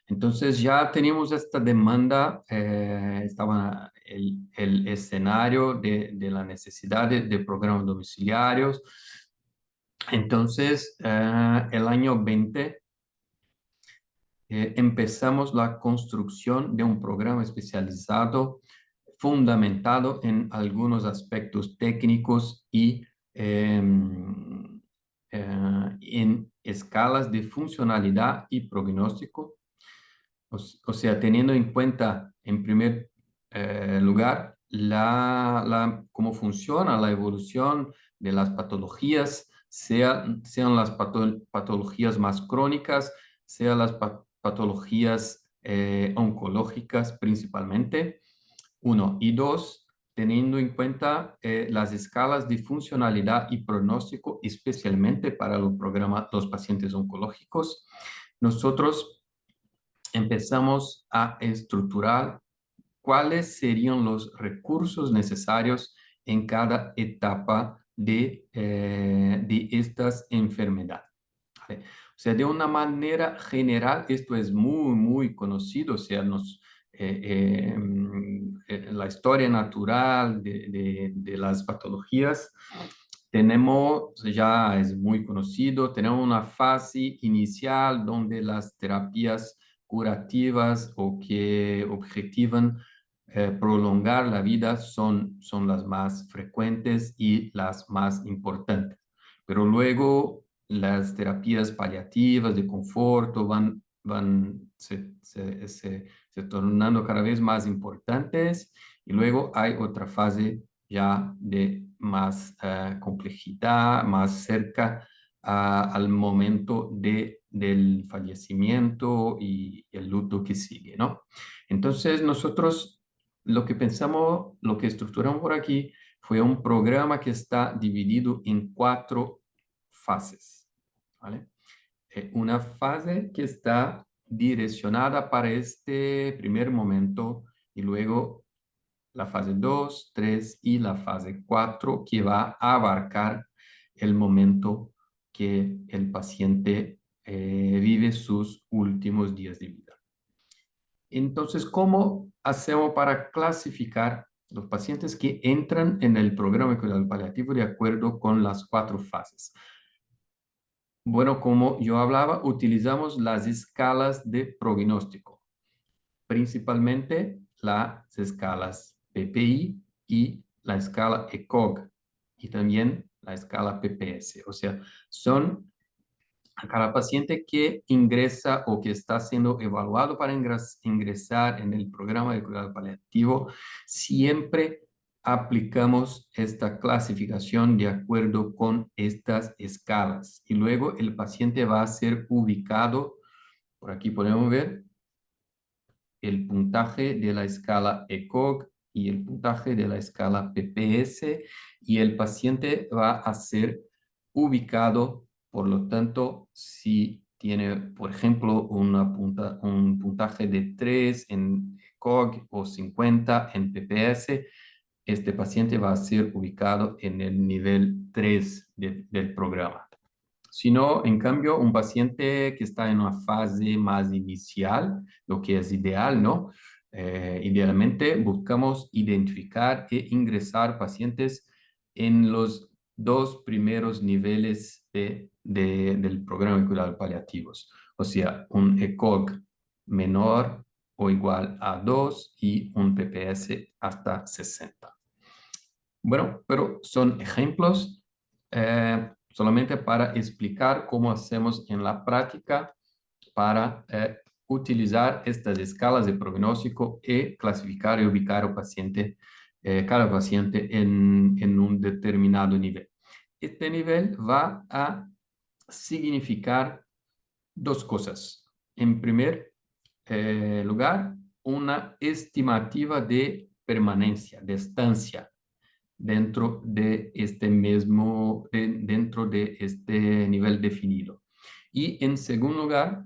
Entonces ya teníamos esta demanda, estaba el escenario de la necesidad de programas domiciliarios. Entonces, el año 20 empezamos la construcción de un programa especializado fundamentado en algunos aspectos técnicos y en escalas de funcionalidad y pronóstico. O sea, teniendo en cuenta, en primer lugar, cómo funciona la evolución de las patologías, sean las patologías más crónicas, sean las patologías oncológicas principalmente. 1 y 2, teniendo en cuenta las escalas de funcionalidad y pronóstico, especialmente para los pacientes oncológicos. Nosotros empezamos a estructurar cuáles serían los recursos necesarios en cada etapa de estas enfermedades. ¿Vale? O sea, de una manera general, esto es muy, muy conocido, o sea, la historia natural de las patologías, tenemos, ya es muy conocido, tenemos una fase inicial donde las terapias curativas o que objetivan prolongar la vida son las más frecuentes y las más importantes. Pero luego las terapias paliativas de conforto van se tornando cada vez más importantes, y luego hay otra fase ya de más complejidad, más cerca al momento del fallecimiento y el luto que sigue, ¿no? Entonces nosotros lo que pensamos, lo que estructuramos por aquí fue un programa que está dividido en 4 fases, ¿vale? Una fase que está direccionada para este primer momento, y luego la fase 2, 3 y la fase 4, que va a abarcar el momento que el paciente vive sus últimos días de vida. Entonces, ¿cómo hacemos para clasificar los pacientes que entran en el programa de cuidado paliativo de acuerdo con las 4 fases? Bueno, como yo hablaba, utilizamos las escalas de pronóstico, principalmente las escalas PPI y la escala ECOG, y también la escala PPS. O sea, son a cada paciente que ingresa o que está siendo evaluado para ingresar en el programa de cuidado paliativo, siempre aplicamos esta clasificación de acuerdo con estas escalas. Y luego el paciente va a ser ubicado, por aquí podemos ver, el puntaje de la escala ECOG y el puntaje de la escala PPS, y el paciente va a ser ubicado, por lo tanto, si tiene, por ejemplo, un puntaje de 3 en ECOG o 50 en PPS, este paciente va a ser ubicado en el nivel 3 del programa. Si no, en cambio, un paciente que está en una fase más inicial, lo que es ideal, ¿no? Idealmente buscamos identificar e ingresar pacientes en los 2 primeros niveles del programa de cuidados paliativos. O sea, un ECOG menor o igual a 2 y un PPS hasta 60. Bueno, pero son ejemplos solamente para explicar cómo hacemos en la práctica para utilizar estas escalas de pronóstico y clasificar y ubicar al paciente, cada paciente en un determinado nivel. Este nivel va a significar 2 cosas. En primer lugar, una estimativa de permanencia, de estancia dentro de este dentro de este nivel definido. Y en segundo lugar,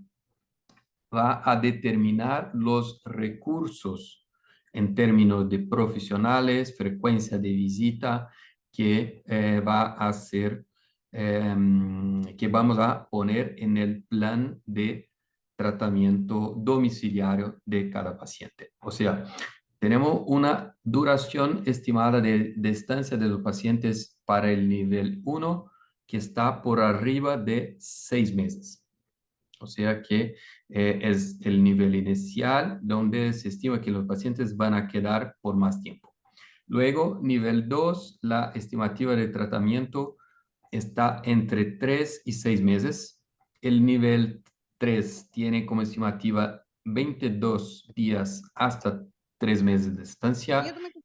va a determinar los recursos en términos de profesionales, frecuencia de visita que va a ser, que vamos a poner en el plan de tratamiento domiciliario de cada paciente. O sea, tenemos una duración estimada de estancia de los pacientes para el nivel 1 que está por arriba de 6 meses. O sea que es el nivel inicial donde se estima que los pacientes van a quedar por más tiempo. Luego, nivel 2, la estimativa de tratamiento está entre 3 y 6 meses. El nivel 3 tiene como estimativa 22 días hasta 3 meses de estancia,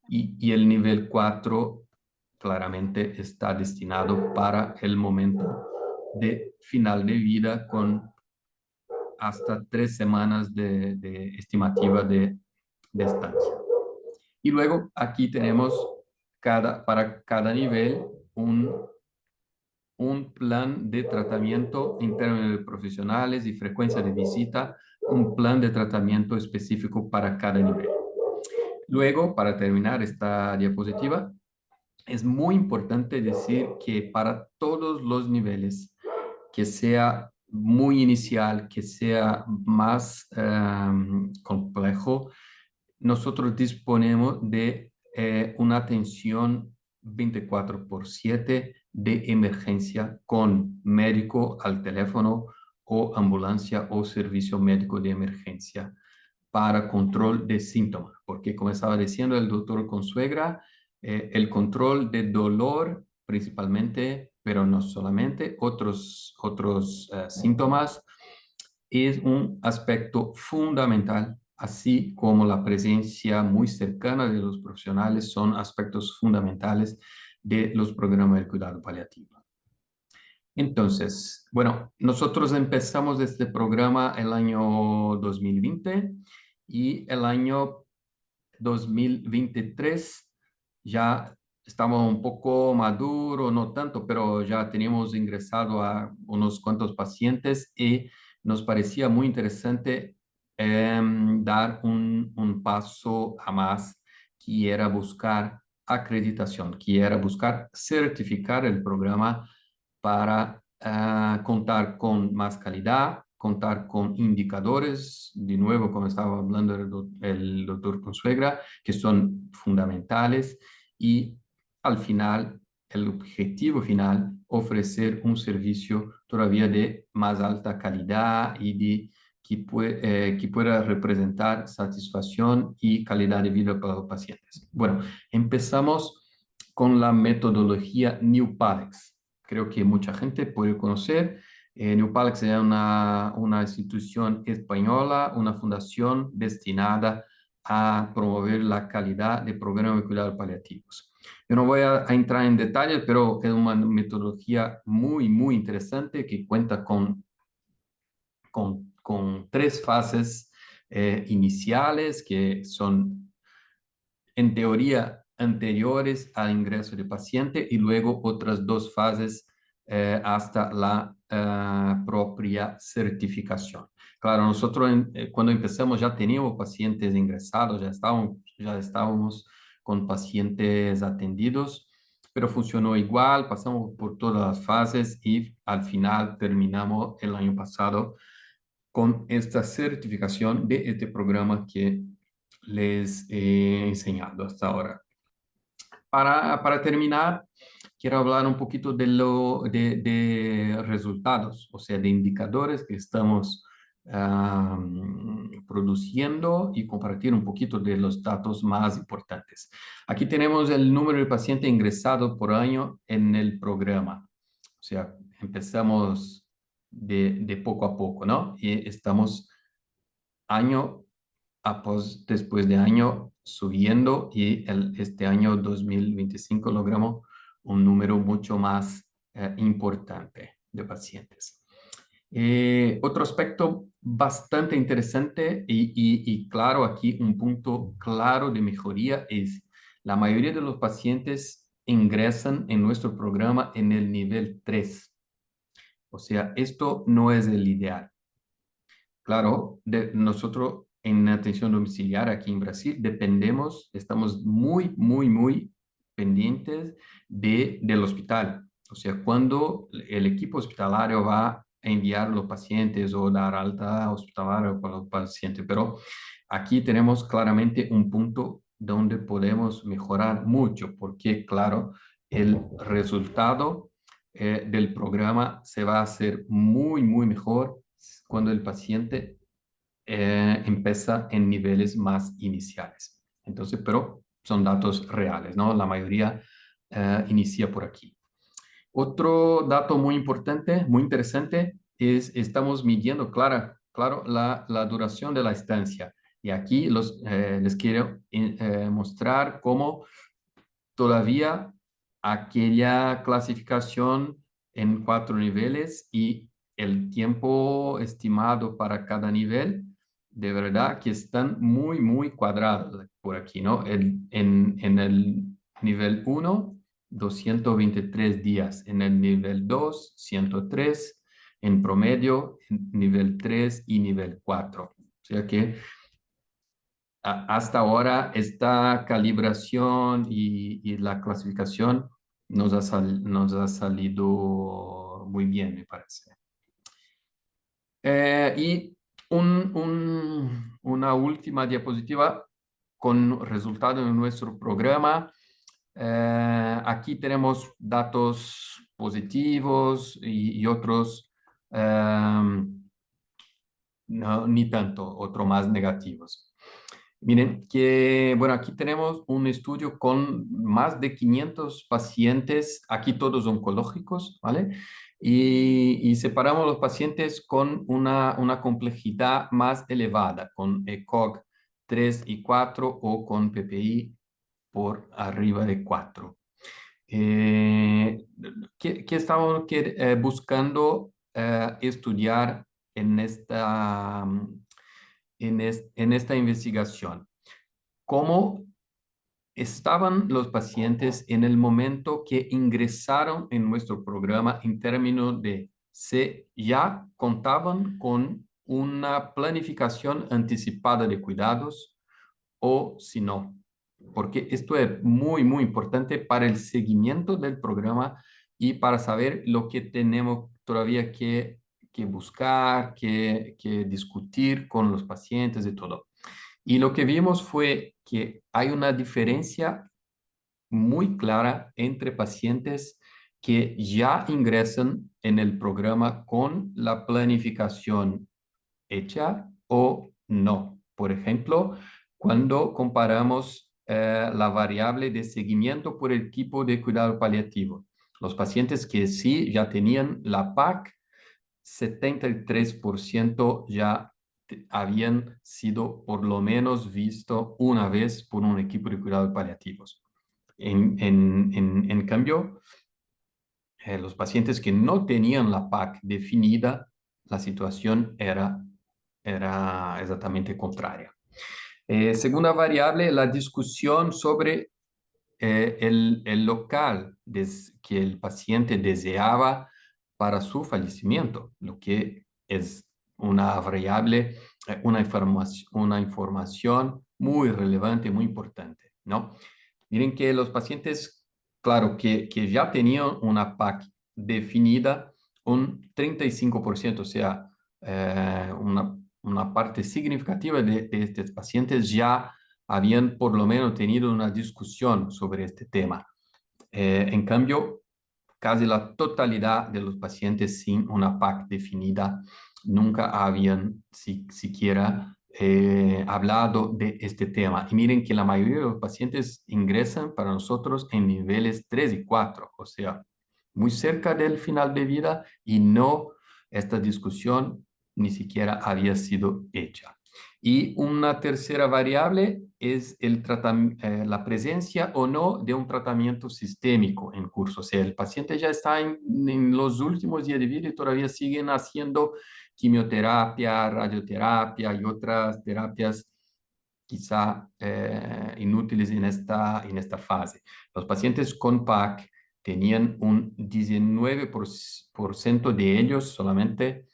y el nivel 4 claramente está destinado para el momento de final de vida con hasta 3 semanas de estimativa de estancia. Y luego aquí tenemos para cada nivel un plan de tratamiento en términos de profesionales y frecuencia de visita, un plan de tratamiento específico para cada nivel. Luego, para terminar esta diapositiva, es muy importante decir que para todos los niveles, que sea muy inicial, que sea más complejo, nosotros disponemos de una atención 24/7 de emergencia con médico al teléfono o ambulancia o servicio médico de emergencia para control de síntomas, porque como estaba diciendo el doctor Consuegra, el control de dolor principalmente, pero no solamente, otros síntomas, es un aspecto fundamental, así como la presencia muy cercana de los profesionales son aspectos fundamentales de los programas de cuidado paliativo. Entonces, bueno, nosotros empezamos este programa el año 2020 y el año 2023 ya estamos un poco maduros, no tanto, pero ya teníamos ingresado a unos cuantos pacientes y nos parecía muy interesante dar un paso a más, que era buscar acreditación, que era buscar certificar el programa para contar con más calidad, contar con indicadores, de nuevo, como estaba hablando el doctor Consuegra, que son fundamentales y al final, el objetivo final, ofrecer un servicio todavía de más alta calidad y que pueda representar satisfacción y calidad de vida para los pacientes. Bueno, empezamos con la metodología New Palex. Creo que mucha gente puede conocer. New Palex es una institución española, una fundación destinada a promover la calidad de programas de cuidados paliativos. Yo no voy a entrar en detalles, pero es una metodología muy, muy interesante que cuenta con 3 fases iniciales que son, en teoría, anteriores al ingreso de paciente y luego otras 2 fases hasta la propia certificación. Claro, nosotros cuando empezamos ya teníamos pacientes ingresados, ya estábamos con pacientes atendidos, pero funcionó igual, pasamos por todas las fases y al final terminamos el año pasado con esta certificación de este programa que les he enseñado hasta ahora. Para terminar, quiero hablar un poquito de resultados, o sea, de indicadores que estamos produciendo y compartir un poquito de los datos más importantes. Aquí tenemos el número de pacientes ingresados por año en el programa. O sea, empezamos de poco a poco, ¿no? Y estamos año después de año subiendo y este año 2025 logramos un número mucho más importante de pacientes. Otro aspecto bastante interesante y claro, aquí un punto claro de mejoría es la mayoría de los pacientes ingresan en nuestro programa en el nivel 3. O sea, esto no es el ideal. Claro, nosotros en atención domiciliar aquí en Brasil estamos muy, muy, muy pendientes del hospital. O sea, cuando el equipo hospitalario va a enviar los pacientes o dar alta hospitalaria para los pacientes, pero aquí tenemos claramente un punto donde podemos mejorar mucho, porque claro, el resultado del programa se va a hacer muy, muy mejor cuando el paciente empieza en niveles más iniciales. Entonces, pero son datos reales, ¿no? La mayoría inicia por aquí. Otro dato muy importante, muy interesante, es estamos midiendo, claro, la duración de la estancia. Y aquí les quiero mostrar cómo todavía aquella clasificación en 4 niveles y el tiempo estimado para cada nivel, de verdad que están muy, muy cuadrados por aquí, ¿no? En el nivel 1, 223 días. En el nivel 2, 103. En promedio, en nivel 3 y nivel 4. O sea que hasta ahora esta calibración y la clasificación nos ha salido muy bien, me parece. Y una última diapositiva con resultados de nuestro programa. Aquí tenemos datos positivos y otros no, ni tanto, otros más negativos. Miren que, bueno, aquí tenemos un estudio con más de 500 pacientes, aquí todos oncológicos, ¿vale? Y separamos los pacientes con una complejidad más elevada, con ECOG 3 y 4 o con PPI por arriba de 4. ¿Qué estamos buscando estudiar en esta investigación? ¿Cómo estaban los pacientes en el momento que ingresaron en nuestro programa en términos de si ya contaban con una planificación anticipada de cuidados o si no? Porque esto es muy, muy importante para el seguimiento del programa y para saber lo que tenemos todavía que buscar, que discutir con los pacientes y todo. Y lo que vimos fue que hay una diferencia muy clara entre pacientes que ya ingresan en el programa con la planificación hecha o no. Por ejemplo, cuando comparamos la variable de seguimiento por el equipo de cuidado paliativo. Los pacientes que sí ya tenían la PAC, 73% ya habían sido por lo menos visto una vez por un equipo de cuidados paliativos. En cambio, los pacientes que no tenían la PAC definida, la situación era exactamente contraria. Segunda variable, la discusión sobre el local que el paciente deseaba para su fallecimiento, lo que es una variable, una información muy relevante, muy importante, ¿no? Miren que los pacientes, claro, que ya tenían una PAC definida, un 35%, o sea, una parte significativa de estos pacientes ya habían por lo menos tenido una discusión sobre este tema. En cambio, casi la totalidad de los pacientes sin una PAC definida nunca habían siquiera hablado de este tema. Y miren que la mayoría de los pacientes ingresan para nosotros en niveles 3 y 4, o sea, muy cerca del final de vida y no, esta discusión ni siquiera había sido hecha. Y una tercera variable es la presencia o no de un tratamiento sistémico en curso. O sea, el paciente ya está en los últimos días de vida y todavía siguen haciendo quimioterapia, radioterapia y otras terapias quizá inútiles en esta fase. Los pacientes con PAC tenían un 19% de ellos solamente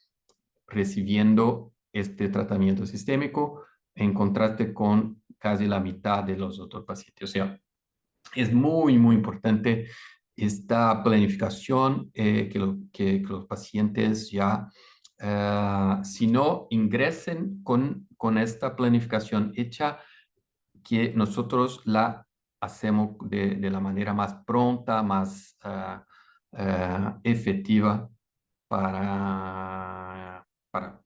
recibiendo este tratamiento sistémico, en contraste con casi la mitad de los otros pacientes. O sea, es muy, muy importante esta planificación, que los pacientes ya, si no ingresen con esta planificación hecha, que nosotros la hacemos de la manera más pronta, más efectiva para, para,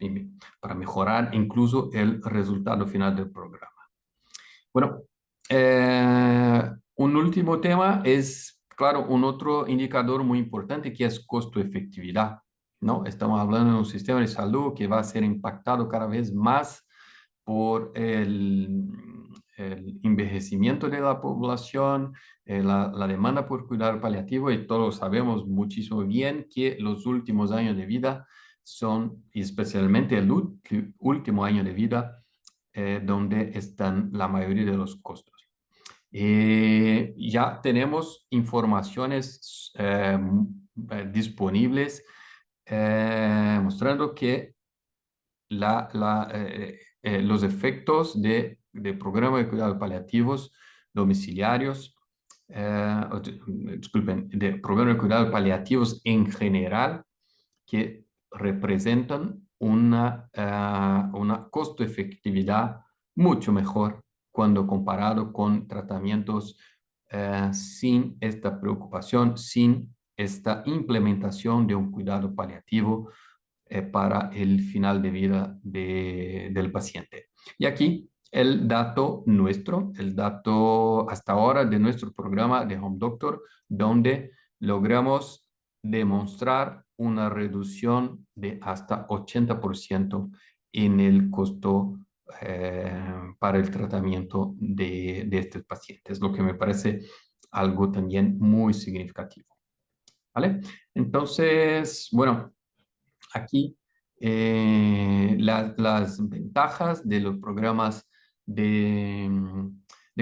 para mejorar incluso el resultado final del programa. Bueno, un último tema es, claro, un otro indicador muy importante que es costo-efectividad, ¿no? Estamos hablando de un sistema de salud que va a ser impactado cada vez más por el envejecimiento de la población, la demanda por cuidado paliativo, y todos sabemos muchísimo bien que los últimos años de vida son, y especialmente el último año de vida, donde están la mayoría de los costos. Ya tenemos informaciones disponibles mostrando que los efectos de programa de cuidados paliativos domiciliarios, disculpen, de programa de cuidados paliativos en general, que representan una costo-efectividad mucho mejor cuando comparado con tratamientos sin esta preocupación, sin esta implementación de un cuidado paliativo para el final de vida del paciente. Y aquí el dato nuestro, el dato hasta ahora de nuestro programa de Home Doctor, donde logramos demostrar una reducción de hasta 80% en el costo para el tratamiento de estos pacientes, lo que me parece algo también muy significativo. ¿Vale? Entonces, bueno, aquí las ventajas de los programas de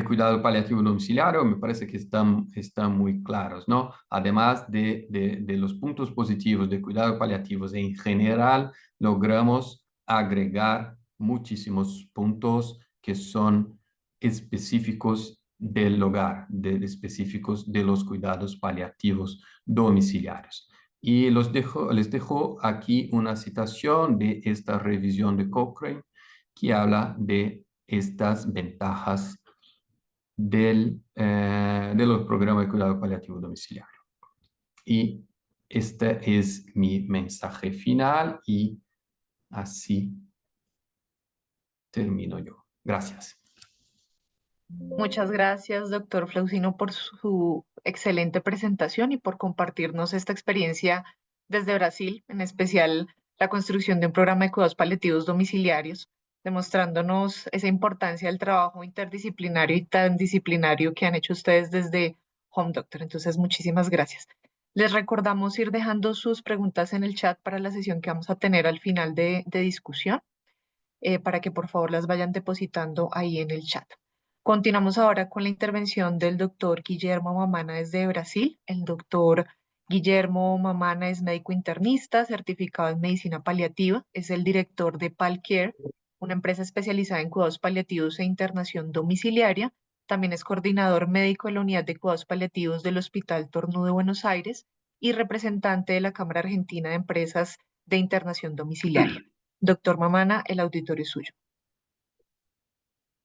cuidado paliativo domiciliario me parece que están muy claros, ¿no? Además de los puntos positivos de cuidado paliativos en general, logramos agregar muchísimos puntos que son específicos del hogar, específicos de los cuidados paliativos domiciliarios. Y les dejo aquí una citación de esta revisión de Cochrane que habla de estas ventajas de los programas de cuidado paliativo domiciliario. Y este es mi mensaje final y así termino yo. Gracias. Muchas gracias, doctor Flausino, por su excelente presentación y por compartirnos esta experiencia desde Brasil, en especial la construcción de un programa de cuidados paliativos domiciliarios, demostrándonos esa importancia del trabajo interdisciplinario y tan disciplinario que han hecho ustedes desde Home Doctor. Entonces, muchísimas gracias. Les recordamos ir dejando sus preguntas en el chat para la sesión que vamos a tener al final de discusión, para que por favor las vayan depositando ahí en el chat. Continuamos ahora con la intervención del doctor Guillermo Mamana desde Brasil. El doctor Guillermo Mamana es médico internista, certificado en medicina paliativa, es el director de PalCare, una empresa especializada en cuidados paliativos e internación domiciliaria. También es coordinador médico de la unidad de cuidados paliativos del Hospital Tornú de Buenos Aires y representante de la Cámara Argentina de Empresas de Internación Domiciliaria. Doctor Mamana, el auditorio es suyo.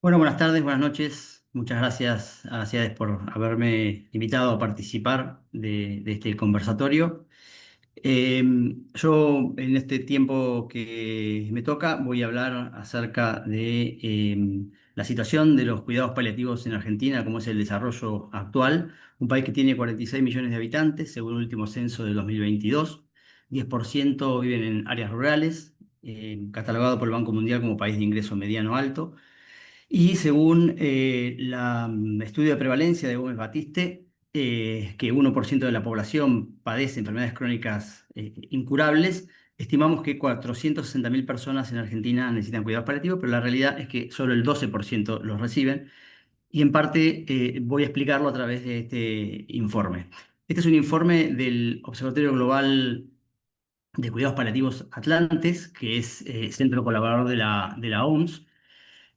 Bueno, buenas tardes, buenas noches. Muchas gracias a CIADES por haberme invitado a participar de este conversatorio. Yo en este tiempo que me toca voy a hablar acerca de la situación de los cuidados paliativos en Argentina, cómo es el desarrollo actual. Un país que tiene 46 millones de habitantes, según el último censo de 2022. 10% viven en áreas rurales, catalogado por el Banco Mundial como país de ingreso mediano alto. Y según el estudio de prevalencia de Gómez Batiste, que 1% de la población padece enfermedades crónicas incurables, estimamos que 460.000 personas en Argentina necesitan cuidados paliativos, pero la realidad es que solo el 12% los reciben. Y en parte voy a explicarlo a través de este informe. Este es un informe del Observatorio Global de Cuidados Paliativos Atlantes, que es centro colaborador de la OMS,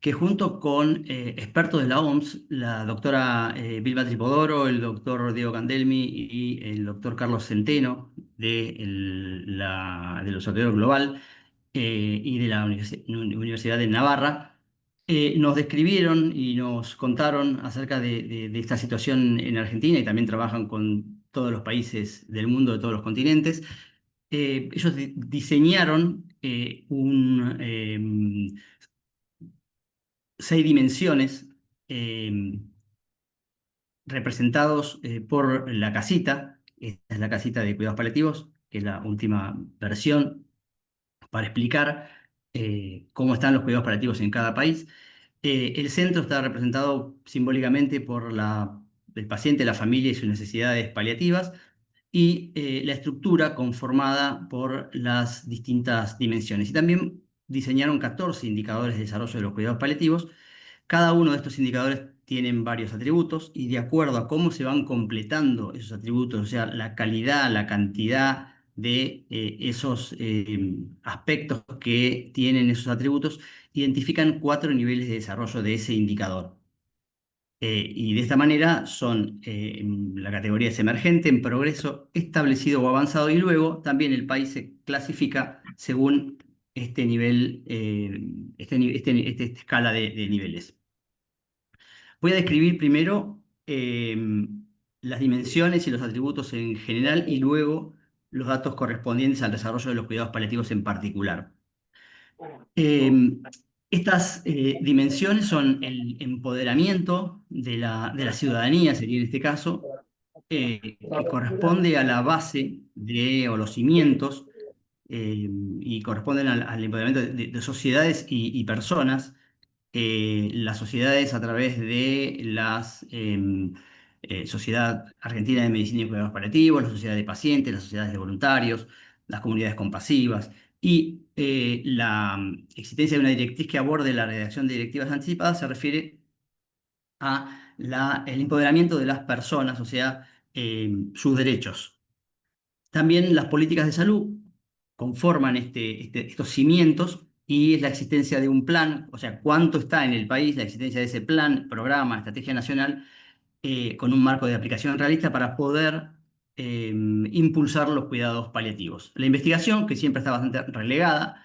que junto con expertos de la OMS, la doctora Vilma Tripodoro, el doctor Diego Candelmi y el doctor Carlos Centeno del Observatorio Global y de la Universidad de Navarra, nos describieron y nos contaron acerca de esta situación en Argentina, y también trabajan con todos los países del mundo, de todos los continentes. Ellos diseñaron 6 dimensiones representados por la casita. Esta es la casita de cuidados paliativos, que es la última versión para explicar cómo están los cuidados paliativos en cada país. El centro está representado simbólicamente por el paciente, la familia y sus necesidades paliativas, y la estructura conformada por las distintas dimensiones. Y también diseñaron 14 indicadores de desarrollo de los cuidados paliativos. Cada uno de estos indicadores tienen varios atributos, y de acuerdo a cómo se van completando esos atributos, o sea, la calidad, la cantidad de esos aspectos que tienen esos atributos, identifican 4 niveles de desarrollo de ese indicador. Y de esta manera son, la categoría es emergente, en progreso, establecido o avanzado, y luego también el país se clasifica según este nivel, esta escala de niveles. Voy a describir primero las dimensiones y los atributos en general y luego los datos correspondientes al desarrollo de los cuidados paliativos en particular. Estas dimensiones son el empoderamiento de la ciudadanía, sería en este caso, que corresponde a la base o los cimientos y corresponden al empoderamiento de sociedades y personas. Las sociedades a través de las Sociedad Argentina de Medicina y Cuidados Paliativos, la Sociedad de Pacientes, las sociedades de voluntarios, las comunidades compasivas y la existencia de una directriz que aborde la redacción de directivas anticipadas se refiere a el empoderamiento de las personas, o sea, sus derechos. También las políticas de salud conforman estos cimientos y es la existencia de un plan, o sea, cuánto está en el país la existencia de ese plan, programa, estrategia nacional, con un marco de aplicación realista para poder impulsar los cuidados paliativos. La investigación, que siempre está bastante relegada,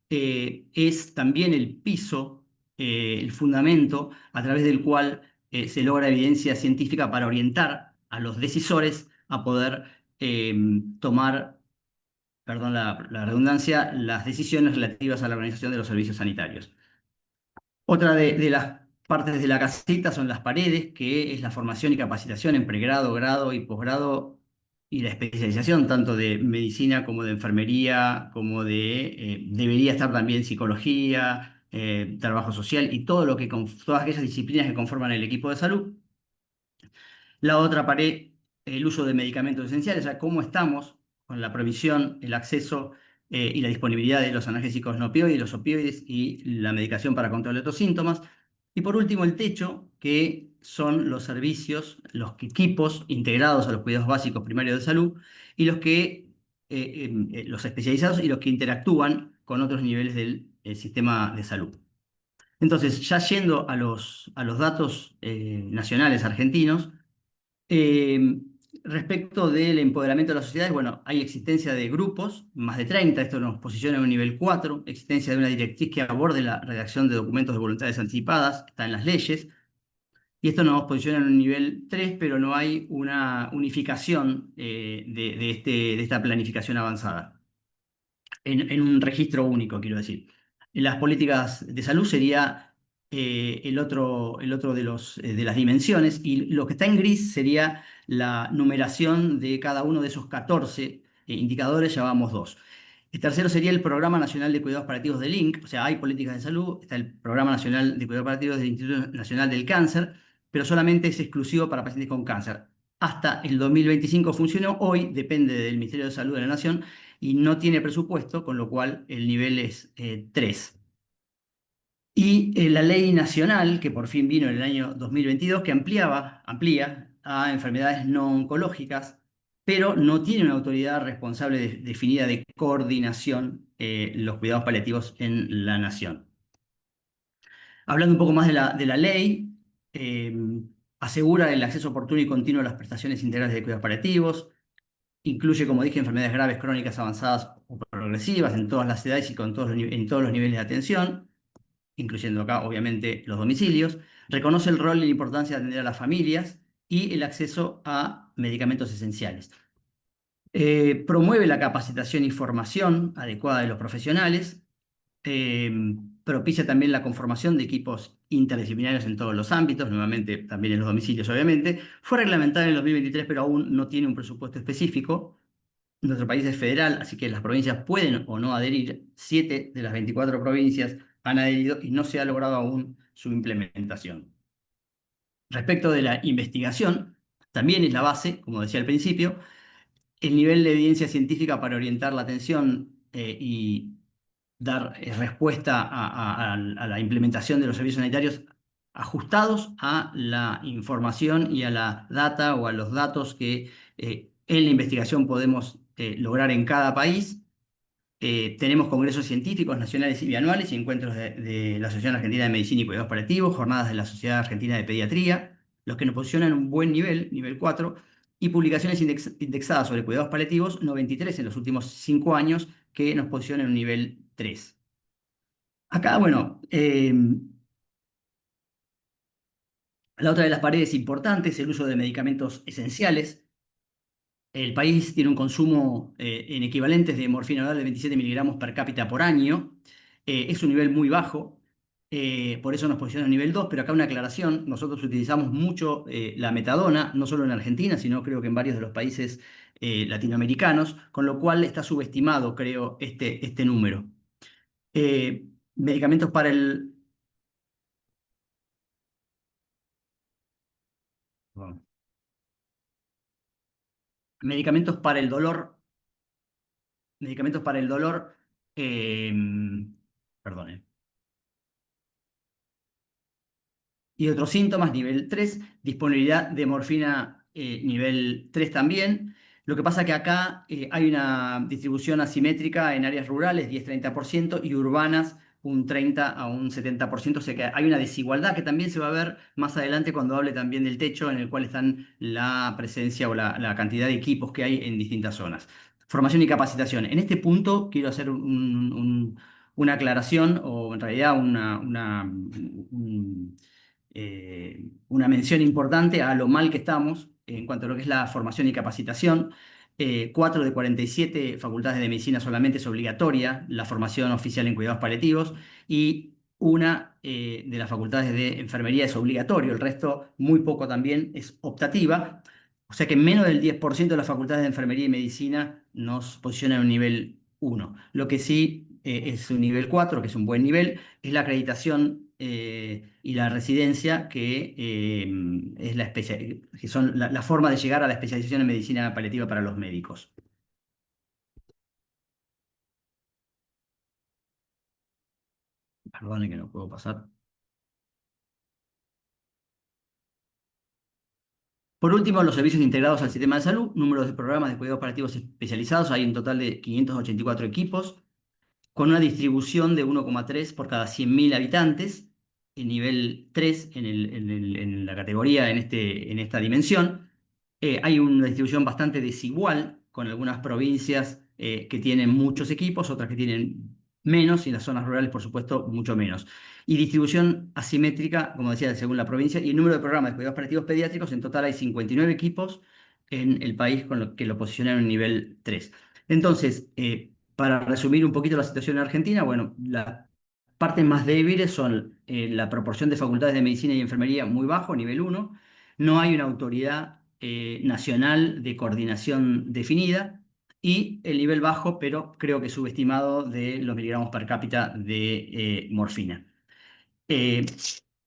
es también el piso, el fundamento a través del cual se logra evidencia científica para orientar a los decisores a poder tomar, perdón la redundancia, las decisiones relativas a la organización de los servicios sanitarios. Otra de las partes de la casita son las paredes, que es la formación y capacitación en pregrado, grado y posgrado y la especialización tanto de medicina como de enfermería, como debería estar también psicología, trabajo social y todo todas aquellas disciplinas que conforman el equipo de salud. La otra pared, el uso de medicamentos esenciales, o sea, cómo estamos con la provisión, el acceso y la disponibilidad de los analgésicos no opioides, los opioides y la medicación para control de otros síntomas. Y por último, el techo, que son los servicios, los equipos integrados a los cuidados básicos primarios de salud y los especializados y los que interactúan con otros niveles del sistema de salud. Entonces, ya yendo a los datos nacionales argentinos, eh, respecto del empoderamiento de las sociedades, bueno, hay existencia de grupos, más de 30, esto nos posiciona en un nivel 4, existencia de una directriz que aborde la redacción de documentos de voluntades anticipadas, está en las leyes, y esto nos posiciona en un nivel 3, pero no hay una unificación de esta planificación avanzada, en un registro único, quiero decir. Las políticas de salud sería el otro de las dimensiones, y lo que está en gris sería la numeración de cada uno de esos 14 indicadores, llamamos 2. El tercero sería el Programa Nacional de Cuidados Paliativos del INC, o sea, hay políticas de salud, está el Programa Nacional de Cuidados Paliativos del Instituto Nacional del Cáncer, pero solamente es exclusivo para pacientes con cáncer. Hasta el 2025 funcionó, hoy depende del Ministerio de Salud de la Nación y no tiene presupuesto, con lo cual el nivel es 3. Y la ley nacional, que por fin vino en el año 2022, que amplía a enfermedades no oncológicas, pero no tiene una autoridad responsable definida de coordinación los cuidados paliativos en la nación. Hablando un poco más de la ley, asegura el acceso oportuno y continuo a las prestaciones integrales de cuidados paliativos, incluye, como dije, enfermedades graves, crónicas, avanzadas o progresivas en todas las edades y en todos los niveles de atención, incluyendo acá, obviamente, los domicilios. Reconoce el rol y la importancia de atender a las familias y el acceso a medicamentos esenciales. Promueve la capacitación y formación adecuada de los profesionales. Propicia también la conformación de equipos interdisciplinarios en todos los ámbitos, nuevamente también en los domicilios, obviamente. Fue reglamentada en el 2023, pero aún no tiene un presupuesto específico. Nuestro país es federal, así que las provincias pueden o no adherir. 7 de las 24 provincias han adherido y no se ha logrado aún su implementación. Respecto de la investigación, también es la base, como decía al principio, el nivel de evidencia científica para orientar la atención y dar respuesta a la implementación de los servicios sanitarios ajustados a la información y a la data o a los datos que en la investigación podemos lograr en cada país. Tenemos congresos científicos nacionales y bianuales y encuentros de la Asociación Argentina de Medicina y Cuidados Paliativos, jornadas de la Sociedad Argentina de Pediatría, los que nos posicionan en un buen nivel, nivel 4, y publicaciones indexadas sobre cuidados paliativos, 93 en los últimos 5 años, que nos posicionan en un nivel 3. Acá, bueno, La otra de las paredes importantes, el uso de medicamentos esenciales. El país tiene un consumo en equivalentes de morfina oral de 27 miligramos per cápita por año. Es un nivel muy bajo, por eso nos posiciona en nivel 2, pero acá una aclaración, nosotros utilizamos mucho la metadona, no solo en Argentina, sino creo que en varios de los países latinoamericanos, con lo cual está subestimado, creo, este número. Medicamentos para el... Perdón. Medicamentos para el dolor, medicamentos para el dolor, eh, perdón. Y otros síntomas, nivel 3 disponibilidad de morfina nivel 3 también. Lo que pasa que acá hay una distribución asimétrica en áreas rurales, 10-30%, y urbanas, un 30 a un 70%. O sea que hay una desigualdad que también se va a ver más adelante cuando hable también del techo, en el cual están la presencia o la cantidad de equipos que hay en distintas zonas. Formación y capacitación. En este punto quiero hacer una aclaración, o en realidad una mención importante a lo mal que estamos en cuanto a lo que es la formación y capacitación. 4 de 47 facultades de medicina solamente es obligatoria la formación oficial en cuidados paliativos, y una de las facultades de enfermería es obligatorio, el resto muy poco también es optativa. O sea que menos del 10% de las facultades de enfermería y medicina nos posicionan en un nivel 1. Lo que sí es un nivel 4, que es un buen nivel, es la acreditación y la residencia, es que son la forma de llegar a la especialización en medicina paliativa para los médicos. Perdone que no puedo pasar. Por último, los servicios integrados al sistema de salud, números de programas de cuidados paliativos especializados, hay un total de 584 equipos, con una distribución de 1,3 por cada 100.000 habitantes, en nivel 3 en la categoría, en esta dimensión. Hay una distribución bastante desigual, con algunas provincias que tienen muchos equipos, otras que tienen menos, y en las zonas rurales, por supuesto, mucho menos. Y distribución asimétrica, como decía, según la provincia, y el número de programas de cuidados paliativos pediátricos. En total hay 59 equipos en el país, con lo que lo posicionan en nivel 3. Entonces, para resumir un poquito la situación en Argentina, bueno, las partes más débiles son la proporción de facultades de medicina y enfermería muy bajo, nivel 1. No hay una autoridad nacional de coordinación definida, y el nivel bajo, pero creo que subestimado, de los miligramos per cápita de morfina. Eh,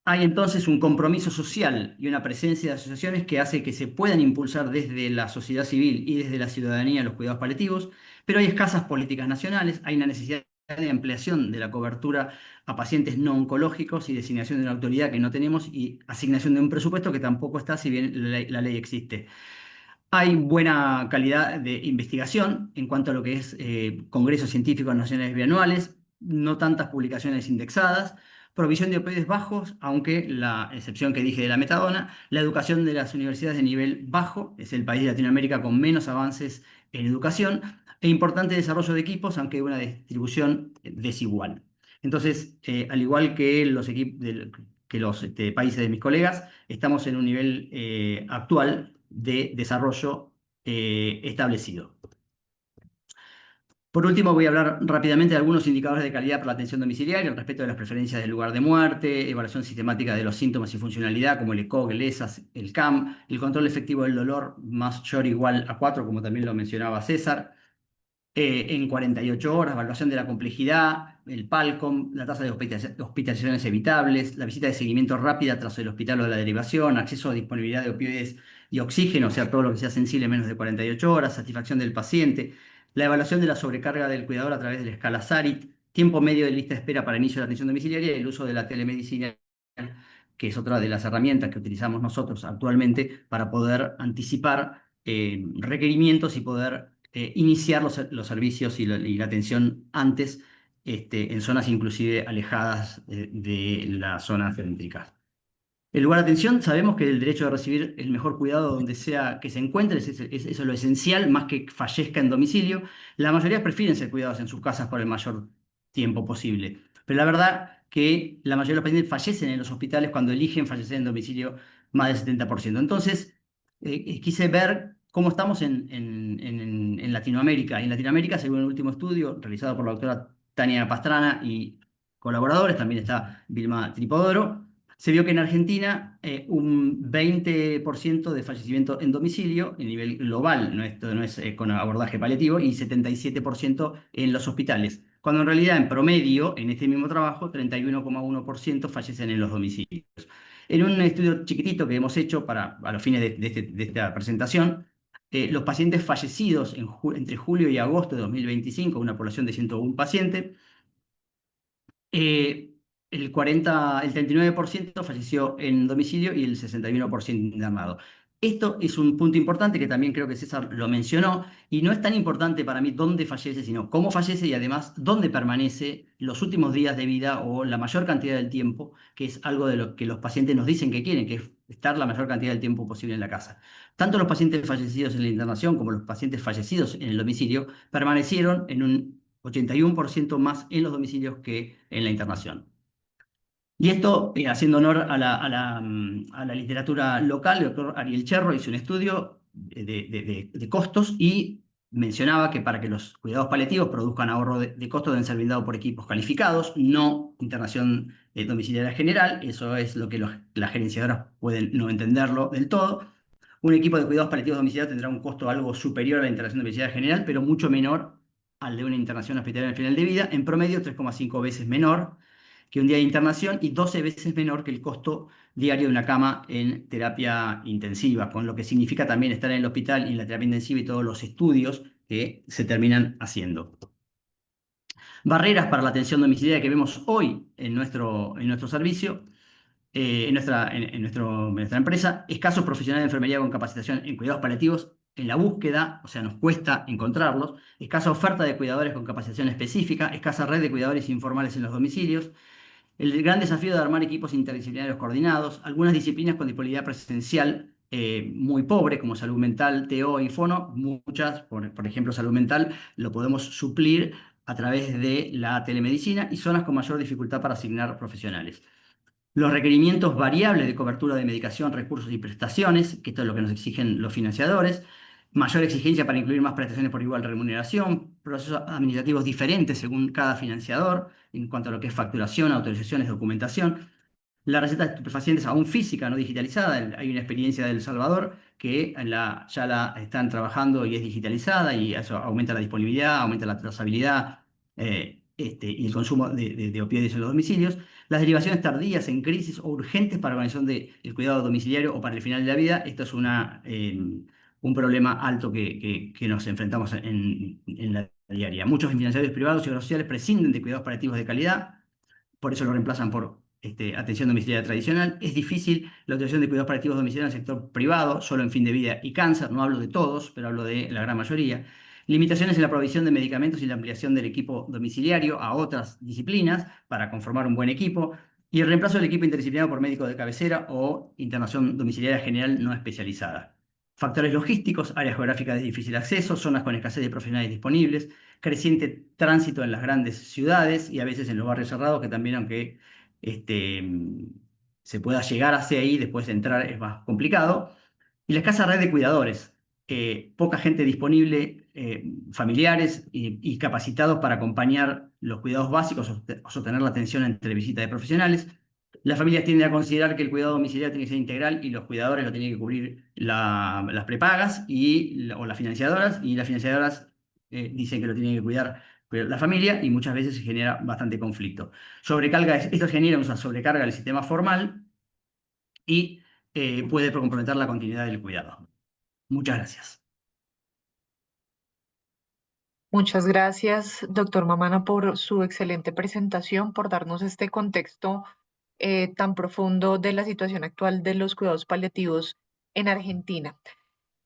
Hay entonces un compromiso social y una presencia de asociaciones que hace que se puedan impulsar desde la sociedad civil y desde la ciudadanía los cuidados paliativos, pero hay escasas políticas nacionales, hay una necesidad de ampliación de la cobertura a pacientes no oncológicos y designación de una autoridad que no tenemos, y asignación de un presupuesto que tampoco está, si bien la ley existe. Hay buena calidad de investigación en cuanto a lo que es congresos científicos nacionales bianuales, no tantas publicaciones indexadas, provisión de opioides bajos, aunque la excepción que dije de la metadona, la educación de las universidades de nivel bajo, es el país de Latinoamérica con menos avances en educación, e importante desarrollo de equipos, aunque una distribución desigual. Entonces, al igual que los países de mis colegas, estamos en un nivel actual de desarrollo establecido. Por último, voy a hablar rápidamente de algunos indicadores de calidad para la atención domiciliaria, el respeto de las preferencias del lugar de muerte, evaluación sistemática de los síntomas y funcionalidad, como el ECOG, el ESAS, el CAM, el control efectivo del dolor mayor o igual a 4, como también lo mencionaba César, en 48 horas, evaluación de la complejidad, el PALCOM, la tasa de hospitalizaciones evitables, la visita de seguimiento rápida tras el hospital o de la derivación, acceso a disponibilidad de opioides y oxígeno, o sea, todo lo que sea sensible en menos de 48 horas, satisfacción del paciente, la evaluación de la sobrecarga del cuidador a través de la escala SARIT, tiempo medio de lista de espera para inicio de la atención domiciliaria, y el uso de la telemedicina, que es otra de las herramientas que utilizamos nosotros actualmente para poder anticipar requerimientos y poder iniciar los servicios y la atención antes, en zonas inclusive alejadas de la zona céntrica. El lugar de atención, sabemos que el derecho de recibir el mejor cuidado donde sea que se encuentre, eso es lo esencial, más que fallezca en domicilio. La mayoría prefieren ser cuidados en sus casas por el mayor tiempo posible. Pero la verdad que la mayoría de los pacientes fallecen en los hospitales cuando eligen fallecer en domicilio más del 70%. Entonces, quise ver cómo estamos en Latinoamérica. En Latinoamérica, según el último estudio realizado por la doctora Tania Pastrana y colaboradores, también está Vilma Tripodoro, se vio que en Argentina un 20% de fallecimiento en domicilio a nivel global, esto no es con abordaje paliativo, y 77% en los hospitales, cuando en realidad en promedio, en este mismo trabajo, 31,1% fallecen en los domicilios. En un estudio chiquitito que hemos hecho a los fines de esta presentación, los pacientes fallecidos entre julio y agosto de 2025, una población de 101 pacientes, el 39% falleció en domicilio y el 61% internado. Esto es un punto importante que también creo que César lo mencionó, y no es tan importante para mí dónde fallece, sino cómo fallece y además dónde permanece los últimos días de vida o la mayor cantidad del tiempo, que es algo de lo que los pacientes nos dicen que quieren, que es estar la mayor cantidad del tiempo posible en la casa. Tanto los pacientes fallecidos en la internación como los pacientes fallecidos en el domicilio permanecieron en un 81% más en los domicilios que en la internación. Y esto, haciendo honor a la literatura local, el doctor Ariel Cherro hizo un estudio de costos y mencionaba que para que los cuidados paliativos produzcan ahorro de costos deben ser brindados por equipos calificados, no internación domiciliaria general. Eso es lo que las gerenciadoras pueden no entenderlo del todo. Un equipo de cuidados paliativos domiciliarios tendrá un costo algo superior a la internación domiciliaria general, pero mucho menor al de una internación hospitalaria al final de vida, en promedio 3,5 veces menor que un día de internación y 12 veces menor que el costo diario de una cama en terapia intensiva, con lo que significa también estar en el hospital y en la terapia intensiva y todos los estudios que se terminan haciendo. Barreras para la atención domiciliaria que vemos hoy en nuestro servicio. En nuestra empresa, escasos profesionales de enfermería con capacitación en cuidados paliativos en la búsqueda, o sea, nos cuesta encontrarlos, escasa oferta de cuidadores con capacitación específica, escasa red de cuidadores informales en los domicilios, el gran desafío de armar equipos interdisciplinarios coordinados, algunas disciplinas con disponibilidad presencial muy pobre, como salud mental, TO y fono, muchas, por ejemplo, salud mental, lo podemos suplir a través de la telemedicina, y zonas con mayor dificultad para asignar profesionales. Los requerimientos variables de cobertura de medicación, recursos y prestaciones, que esto es lo que nos exigen los financiadores. Mayor exigencia para incluir más prestaciones por igual remuneración. Procesos administrativos diferentes según cada financiador en cuanto a lo que es facturación, autorizaciones, documentación. La receta de estupefacientes aún física, no digitalizada. Hay una experiencia de El Salvador que ya la están trabajando y es digitalizada, y eso aumenta la disponibilidad, aumenta la trazabilidad y el consumo de opioides en los domicilios. Las derivaciones tardías en crisis o urgentes para la organización del cuidado domiciliario o para el final de la vida. Esto es un problema alto que nos enfrentamos en la diaria. Muchos financiadores privados y sociales prescinden de cuidados paliativos de calidad, por eso lo reemplazan por atención domiciliaria tradicional. Es difícil la utilización de cuidados paliativos domiciliarios en el sector privado, solo en fin de vida y cáncer. No hablo de todos, pero hablo de la gran mayoría. Limitaciones en la provisión de medicamentos y la ampliación del equipo domiciliario a otras disciplinas para conformar un buen equipo. Y el reemplazo del equipo interdisciplinario por médico de cabecera o internación domiciliaria general no especializada. Factores logísticos, áreas geográficas de difícil acceso, zonas con escasez de profesionales disponibles, creciente tránsito en las grandes ciudades y a veces en los barrios cerrados, que también, aunque se pueda llegar hacia ahí, después de entrar es más complicado. Y la escasa red de cuidadores, poca gente disponible, familiares y capacitados para acompañar los cuidados básicos o sostener la atención entre visitas de profesionales. Las familias tienden a considerar que el cuidado domiciliario tiene que ser integral y los cuidadores lo tienen que cubrir las prepagas o las financiadoras, y las financiadoras dicen que lo tienen que cuidar la familia, y muchas veces se genera bastante conflicto. Esto genera una sobrecarga del sistema formal y puede comprometer la continuidad del cuidado. Muchas gracias. Muchas gracias, doctor Mamana, por su excelente presentación, por darnos este contexto tan profundo de la situación actual de los cuidados paliativos en Argentina.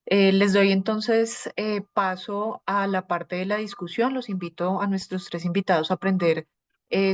Les doy entonces paso a la parte de la discusión. Los invito a nuestros tres invitados a prender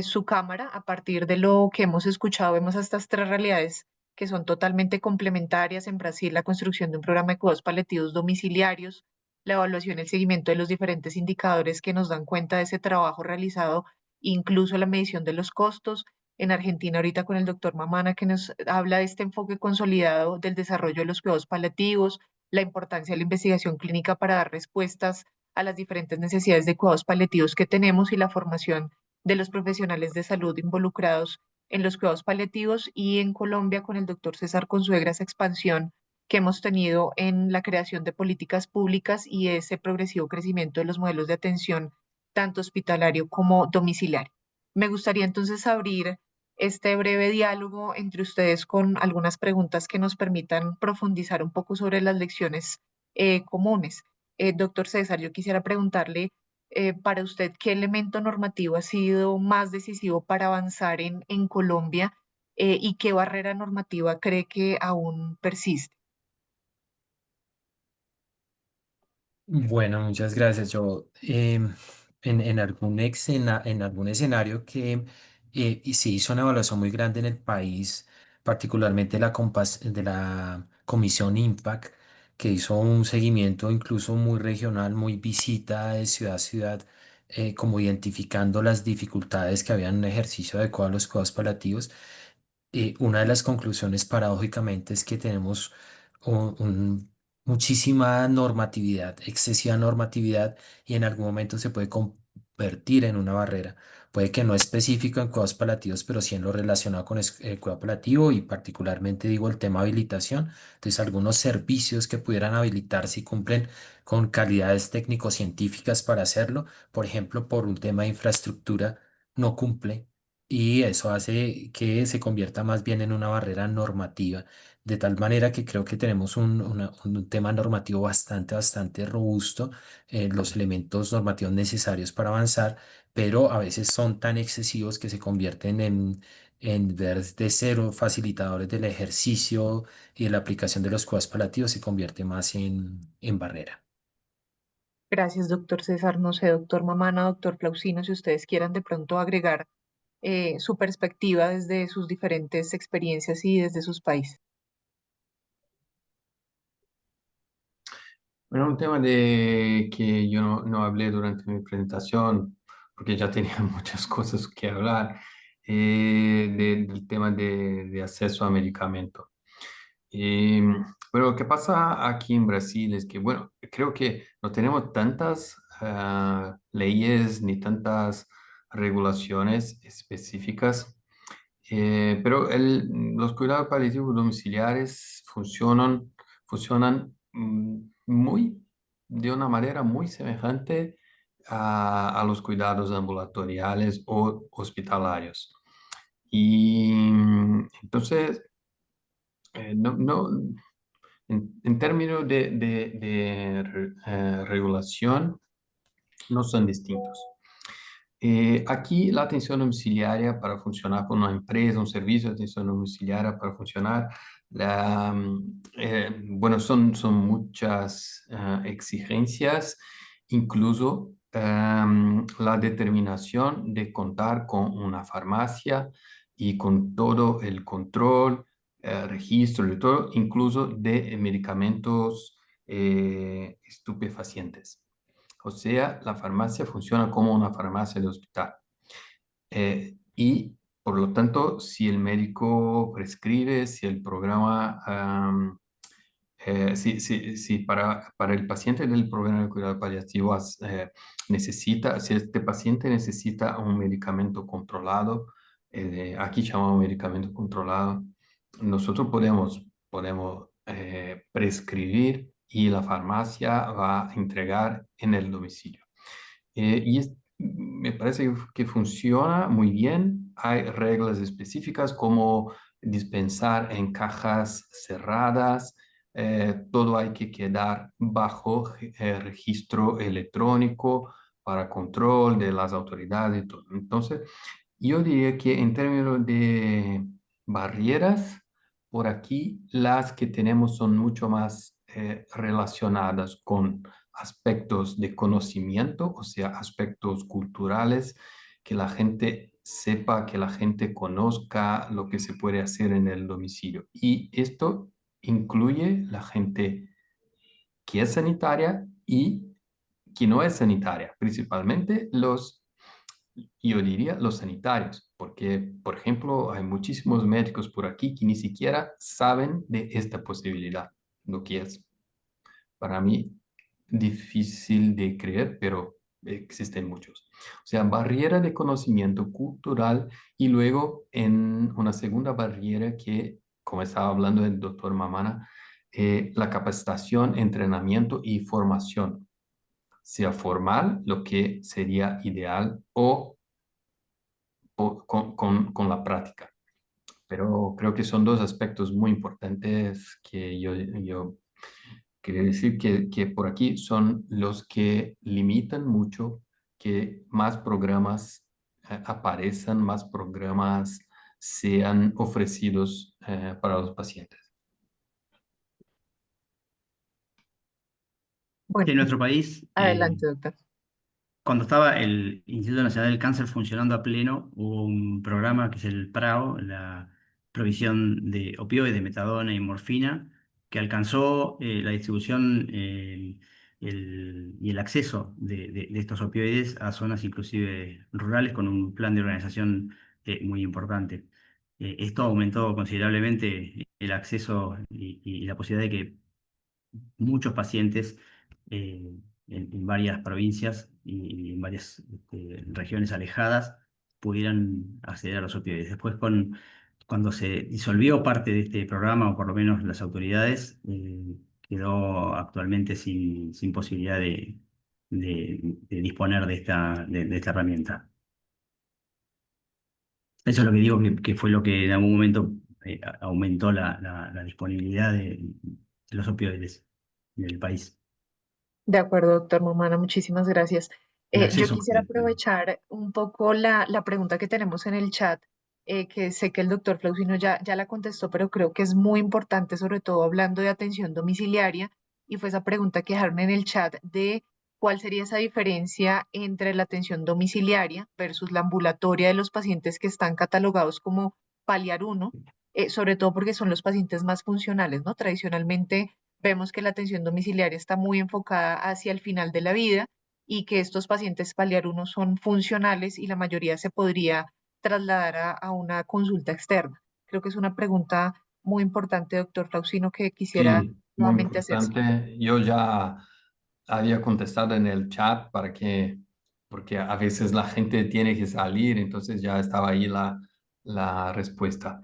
su cámara. A partir de lo que hemos escuchado, vemos estas tres realidades que son totalmente complementarias. En Brasil, la construcción de un programa de cuidados paliativos domiciliarios, la evaluación y el seguimiento de los diferentes indicadores que nos dan cuenta de ese trabajo realizado, incluso la medición de los costos. en Argentina ahorita con el doctor Mamana, que nos habla de este enfoque consolidado del desarrollo de los cuidados paliativos, la importancia de la investigación clínica para dar respuestas a las diferentes necesidades de cuidados paliativos que tenemos y la formación de los profesionales de salud involucrados en los cuidados paliativos, y en Colombia con el doctor César Consuegra esa expansión que hemos tenido en la creación de políticas públicas y ese progresivo crecimiento de los modelos de atención tanto hospitalario como domiciliario. Me gustaría entonces abrir este breve diálogo entre ustedes con algunas preguntas que nos permitan profundizar un poco sobre las lecciones comunes. Doctor César, yo quisiera preguntarle para usted qué elemento normativo ha sido más decisivo para avanzar en Colombia y qué barrera normativa cree que aún persiste. Bueno, muchas gracias. Yo en algún escenario que y se hizo una evaluación muy grande en el país, particularmente de la Comisión Impact, que hizo un seguimiento incluso muy regional, muy visita de ciudad a ciudad, como identificando las dificultades que había en un ejercicio adecuado de los cuidados paliativos. Una de las conclusiones, paradójicamente, es que tenemos muchísima normatividad, excesiva normatividad, y en algún momento se puede convertir en una barrera. Puede que no específico en cuidados paliativos, pero sí en lo relacionado con el cuidado paliativo, y particularmente digo el tema habilitación. Entonces, algunos servicios que pudieran habilitarse y cumplen con calidades técnico-científicas para hacerlo, por ejemplo, por un tema de infraestructura, no cumple, y eso hace que se convierta más bien en una barrera normativa, de tal manera que creo que tenemos un tema normativo bastante robusto, los elementos normativos necesarios para avanzar, pero a veces son tan excesivos que se convierten en ver de cero facilitadores del ejercicio y de la aplicación de los cuidados paliativos, se convierte más en barrera. Gracias, doctor César. No sé, doctor Mamana, doctor Flausino, si ustedes quieran de pronto agregar su perspectiva desde sus diferentes experiencias y desde sus países. Bueno, un tema de que yo no hablé durante mi presentación, porque ya tenía muchas cosas que hablar, del tema de acceso a medicamentos. Eh, pero lo que pasa aquí en Brasil es que, bueno, creo que no tenemos tantas leyes ni tantas regulaciones específicas, pero los cuidados paliativos domiciliares funcionan de una manera muy semejante a los cuidados ambulatoriales o hospitalarios. Y entonces, no, en términos de regulación, no son distintos. Aquí la atención domiciliaria para funcionar con una empresa, un servicio de atención domiciliaria para funcionar, bueno, son muchas exigencias, incluso la determinación de contar con una farmacia y con todo el control, registro de todo, incluso de medicamentos estupefacientes. O sea, la farmacia funciona como una farmacia de hospital. Y por lo tanto, si el médico prescribe, si el programa, si para el paciente del programa de cuidado paliativo si este paciente necesita un medicamento controlado, aquí llamamos medicamento controlado, nosotros podemos prescribir y la farmacia va a entregar en el domicilio. Me parece que funciona muy bien. Hay reglas específicas como dispensar en cajas cerradas. Todo hay que quedar bajo registro electrónico para control de las autoridades y todo. Entonces, yo diría que en términos de barreras, por aquí las que tenemos son mucho más relacionadas con aspectos de conocimiento, o sea, aspectos culturales, que la gente sepa, que la gente conozca lo que se puede hacer en el domicilio. Y esto incluye la gente que es sanitaria y que no es sanitaria, principalmente yo diría los sanitarios, porque, por ejemplo, hay muchísimos médicos por aquí que ni siquiera saben de esta posibilidad, lo que es para mí difícil de creer, pero existen muchos. O sea, barrera de conocimiento cultural y luego en una segunda barrera que, como estaba hablando el doctor Mamana, la capacitación, entrenamiento y formación, sea formal, lo que sería ideal, o con la práctica. Pero creo que son dos aspectos muy importantes que yo quería decir que por aquí son los que limitan mucho que más programas aparezcan, más programas sean ofrecidos para los pacientes. Bueno, En nuestro país, adelante, doctor. cuando estaba el Instituto Nacional del Cáncer funcionando a pleno, hubo un programa que es el PRAO, la provisión de opioides, de metadona y morfina, que alcanzó la distribución y el acceso de estos opioides a zonas inclusive rurales con un plan de organización muy importante. Esto aumentó considerablemente el acceso y la posibilidad de que muchos pacientes en varias provincias y en varias regiones alejadas pudieran acceder a los opioides. Después, cuando se disolvió parte de este programa, o por lo menos las autoridades, quedó actualmente sin posibilidad de disponer de esta herramienta. Eso es lo que digo que fue lo que en algún momento aumentó la disponibilidad de los opioides en el país. De acuerdo, doctor Momana, muchísimas gracias. El Yo acceso. quisiera aprovechar un poco la pregunta que tenemos en el chat, que sé que el doctor Flausino ya la contestó, pero creo que es muy importante, sobre todo hablando de atención domiciliaria, y fue esa pregunta que dejaron en el chat de cuál sería esa diferencia entre la atención domiciliaria versus la ambulatoria de los pacientes que están catalogados como paliar 1, sobre todo porque son los pacientes más funcionales, ¿no? Tradicionalmente vemos que la atención domiciliaria está muy enfocada hacia el final de la vida y que estos pacientes paliar 1 son funcionales y la mayoría se podría trasladar a una consulta externa. Creo que es una pregunta muy importante, doctor Flausino, que quisiera Sí, muy nuevamente hacerse. importante. Yo ya había contestado en el chat porque a veces la gente tiene que salir, entonces ya estaba ahí la respuesta.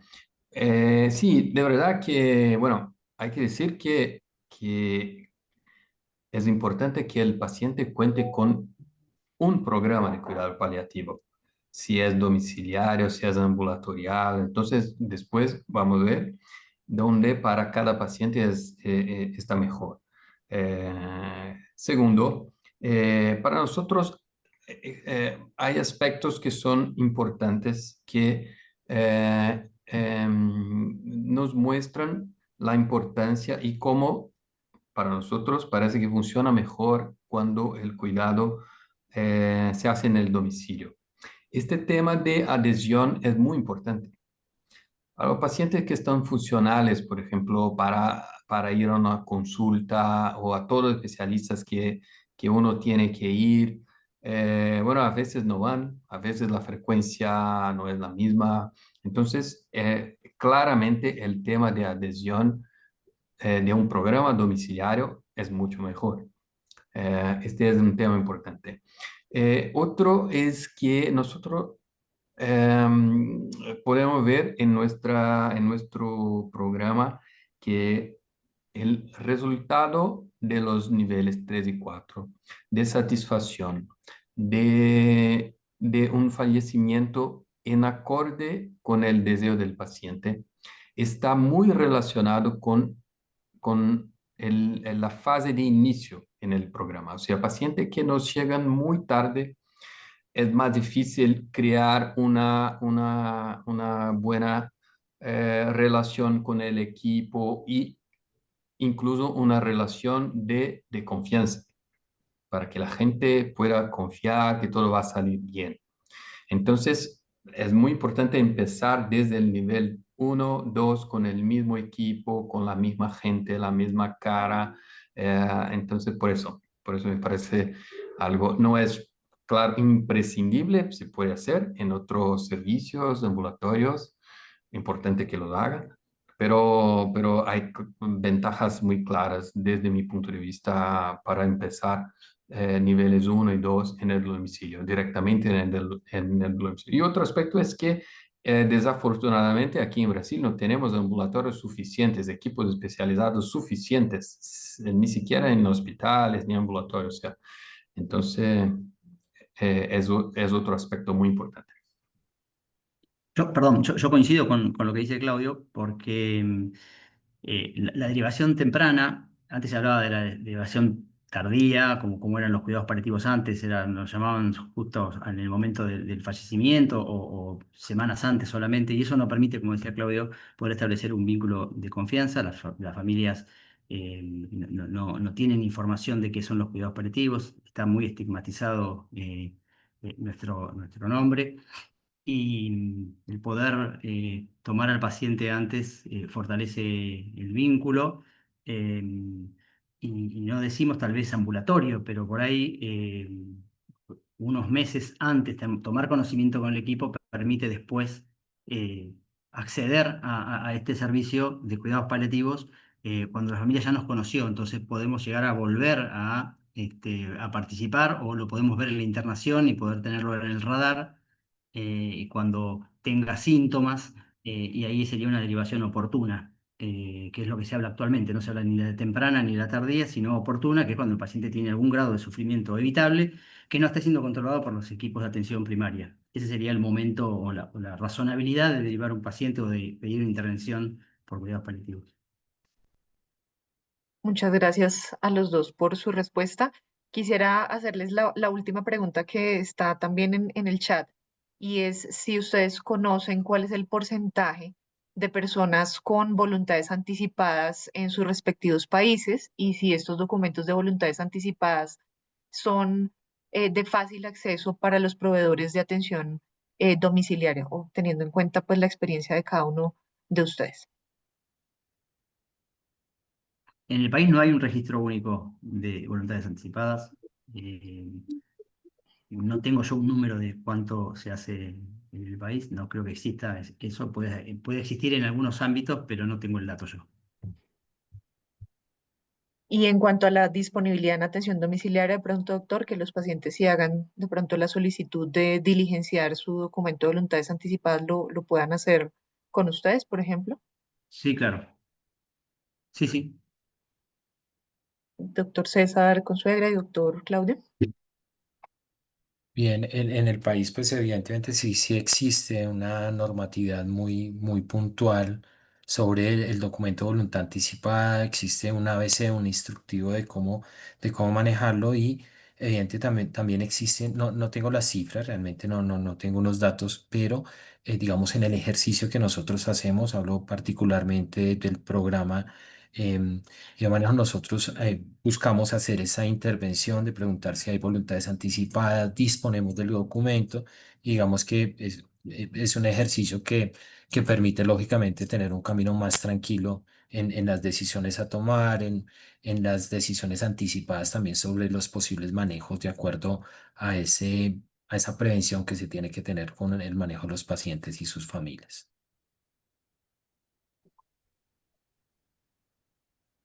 Sí, de verdad que, bueno, hay que decir que es importante que el paciente cuente con un programa de cuidado paliativo, si es domiciliario, si es ambulatorial. Entonces, después vamos a ver dónde para cada paciente está mejor. Segundo, para nosotros hay aspectos que son importantes que nos muestran la importancia y cómo para nosotros parece que funciona mejor cuando el cuidado se hace en el domicilio. Este tema de adhesión es muy importante. A los pacientes que están funcionales, por ejemplo, para ir a una consulta o a todos los especialistas que uno tiene que ir, bueno, a veces no van, a veces la frecuencia no es la misma. Entonces, claramente el tema de adhesión de un programa domiciliario es mucho mejor. Este es un tema importante. Otro es que nosotros podemos ver en nuestro programa que el resultado de los niveles 3 y 4 de satisfacción, de un fallecimiento en acorde con el deseo del paciente, está muy relacionado con la fase de inicio en el programa. O sea, pacientes que nos llegan muy tarde, es más difícil crear una buena relación con el equipo y incluso una relación de confianza para que la gente pueda confiar que todo va a salir bien. Entonces, es muy importante empezar desde el nivel 1, 2, con el mismo equipo, con la misma gente, la misma cara. Entonces, por eso me parece algo, no es claro, imprescindible, se puede hacer en otros servicios ambulatorios, importante que lo hagan, pero hay ventajas muy claras desde mi punto de vista para empezar niveles 1 y 2 en el domicilio, directamente en el domicilio. Y otro aspecto es que desafortunadamente aquí en Brasil no tenemos ambulatorios suficientes, equipos especializados suficientes, ni siquiera en hospitales ni ambulatorios. O sea, entonces, es otro aspecto muy importante. Perdón, yo coincido con lo que dice Claudio, porque la derivación temprana, antes se hablaba de la derivación tardía, como eran los cuidados paliativos antes, nos llamaban justo en el momento del fallecimiento o semanas antes solamente, y eso no permite, como decía Claudio, poder establecer un vínculo de confianza. Las familias no tienen información de qué son los cuidados paliativos, está muy estigmatizado nuestro nombre. Y el poder tomar al paciente antes fortalece el vínculo. eh, y no decimos tal vez ambulatorio, pero por ahí unos meses antes de tomar conocimiento con el equipo permite después eh, acceder a este servicio de cuidados paliativos cuando la familia ya nos conoció. Entonces podemos llegar a volver a participar, o lo podemos ver en la internación y poder tenerlo en el radar cuando tenga síntomas, y ahí sería una derivación oportuna, que es lo que se habla actualmente. No se habla ni de temprana ni de la tardía, sino oportuna, que es cuando el paciente tiene algún grado de sufrimiento evitable que no esté siendo controlado por los equipos de atención primaria. Ese sería el momento o la razonabilidad de derivar un paciente o de pedir intervención por cuidados paliativos. Muchas gracias a los dos por su respuesta. Quisiera hacerles la última pregunta que está también en el chat, y es si ustedes conocen cuál es el porcentaje de personas con voluntades anticipadas en sus respectivos países, y si estos documentos de voluntades anticipadas son de fácil acceso para los proveedores de atención domiciliaria, o teniendo en cuenta pues la experiencia de cada uno de ustedes. En el país no hay un registro único de voluntades anticipadas. Eh, No tengo yo un número de cuánto se hace en el país, no creo que exista. Eso puede existir en algunos ámbitos, pero no tengo el dato yo. Y en cuanto a la disponibilidad en atención domiciliaria, de pronto, doctor, que los pacientes si hagan de pronto la solicitud de diligenciar su documento de voluntades anticipadas, lo puedan hacer con ustedes, por ejemplo. Sí, claro. Sí, sí. Doctor César Consuegra y doctor Claudio. Bien, en el país, pues evidentemente sí existe una normatividad muy puntual sobre el documento de voluntad anticipada. Existe un ABC, un instructivo de cómo manejarlo, y evidentemente también existe, no tengo las cifras, realmente no tengo unos datos, pero digamos en el ejercicio que nosotros hacemos, hablo particularmente del programa. Y de manera nosotros buscamos hacer esa intervención de preguntar si hay voluntades anticipadas, disponemos del documento, y digamos que es un ejercicio que permite lógicamente tener un camino más tranquilo en las decisiones a tomar, en las decisiones anticipadas también sobre los posibles manejos de acuerdo a esa prevención que se tiene que tener con el manejo de los pacientes y sus familias.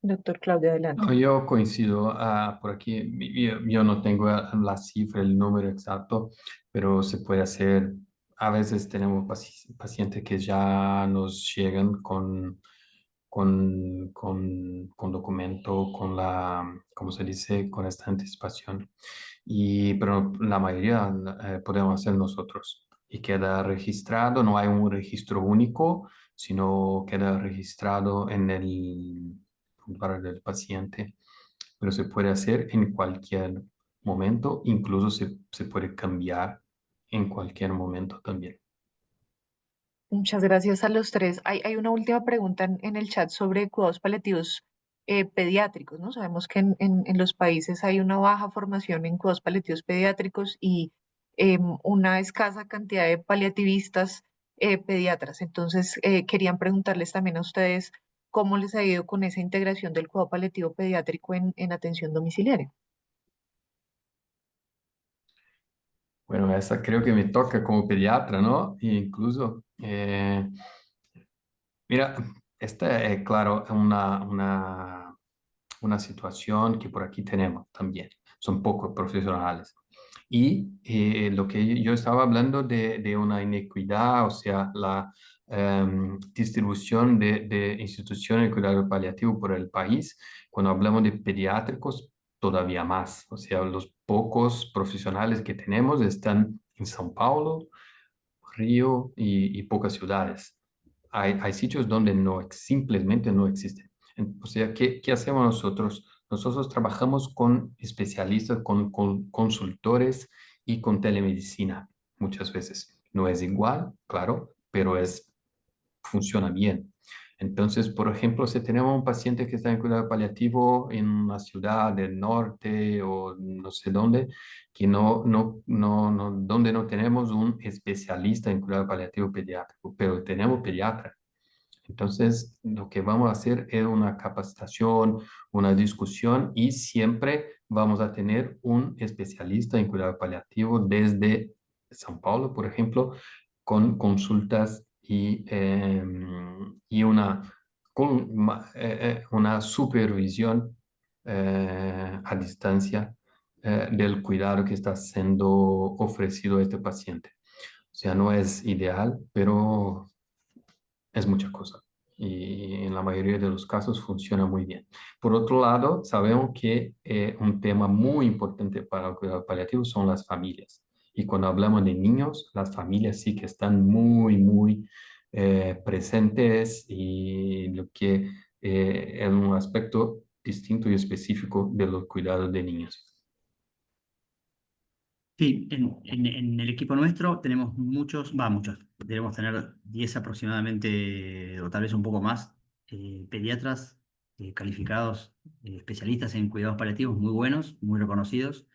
Doctor Claudio, adelante. No, yo coincido por aquí. Yo no tengo la cifra, el número exacto, pero se puede hacer. A veces tenemos pacientes que ya nos llegan con documento, ¿cómo se dice? Con esta anticipación. Pero la mayoría podemos hacer nosotros. Y queda registrado, no hay un registro único, sino queda registrado en el para el paciente, pero se puede hacer en cualquier momento, incluso se puede cambiar en cualquier momento también. Muchas gracias a los tres. Hay una última pregunta en el chat sobre cuidados paliativos pediátricos, ¿no? Sabemos que en los países hay una baja formación en cuidados paliativos pediátricos y una escasa cantidad de paliativistas pediatras. Entonces, querían preguntarles también a ustedes cómo les ha ido con esa integración del cuidado paliativo pediátrico en atención domiciliaria. Bueno, esa creo que me toca como pediatra, ¿no? E incluso, mira, esta es, claro, una situación que por aquí tenemos también. Son pocos profesionales. Y lo que yo estaba hablando de una inequidad, o sea, la distribución de instituciones de cuidado paliativo por el país, cuando hablamos de pediátricos, todavía más. O sea, los pocos profesionales que tenemos están en São Paulo, Río y pocas ciudades. Hay sitios donde no, simplemente no existen. O sea, ¿qué hacemos nosotros? Nosotros trabajamos con especialistas, con consultores y con telemedicina muchas veces. No es igual, claro, pero funciona bien. Entonces, por ejemplo, si tenemos un paciente que está en cuidado paliativo en una ciudad del norte o no sé dónde, que donde no tenemos un especialista en cuidado paliativo pediátrico, pero tenemos pediatra. Entonces, lo que vamos a hacer es una capacitación, una discusión y siempre vamos a tener un especialista en cuidado paliativo desde São Paulo, por ejemplo, con consultas y una supervisión a distancia del cuidado que está siendo ofrecido a este paciente. O sea, no es ideal, pero es mucha cosa. Y en la mayoría de los casos funciona muy bien. Por otro lado, sabemos que un tema muy importante para el cuidado paliativo son las familias. Y cuando hablamos de niños, las familias sí que están muy presentes y lo que es un aspecto distinto y específico de los cuidados de niños. Sí, en el equipo nuestro tenemos muchos, debemos tener 10 aproximadamente, o tal vez un poco más, pediatras calificados, especialistas en cuidados paliativos muy buenos, muy reconocidos.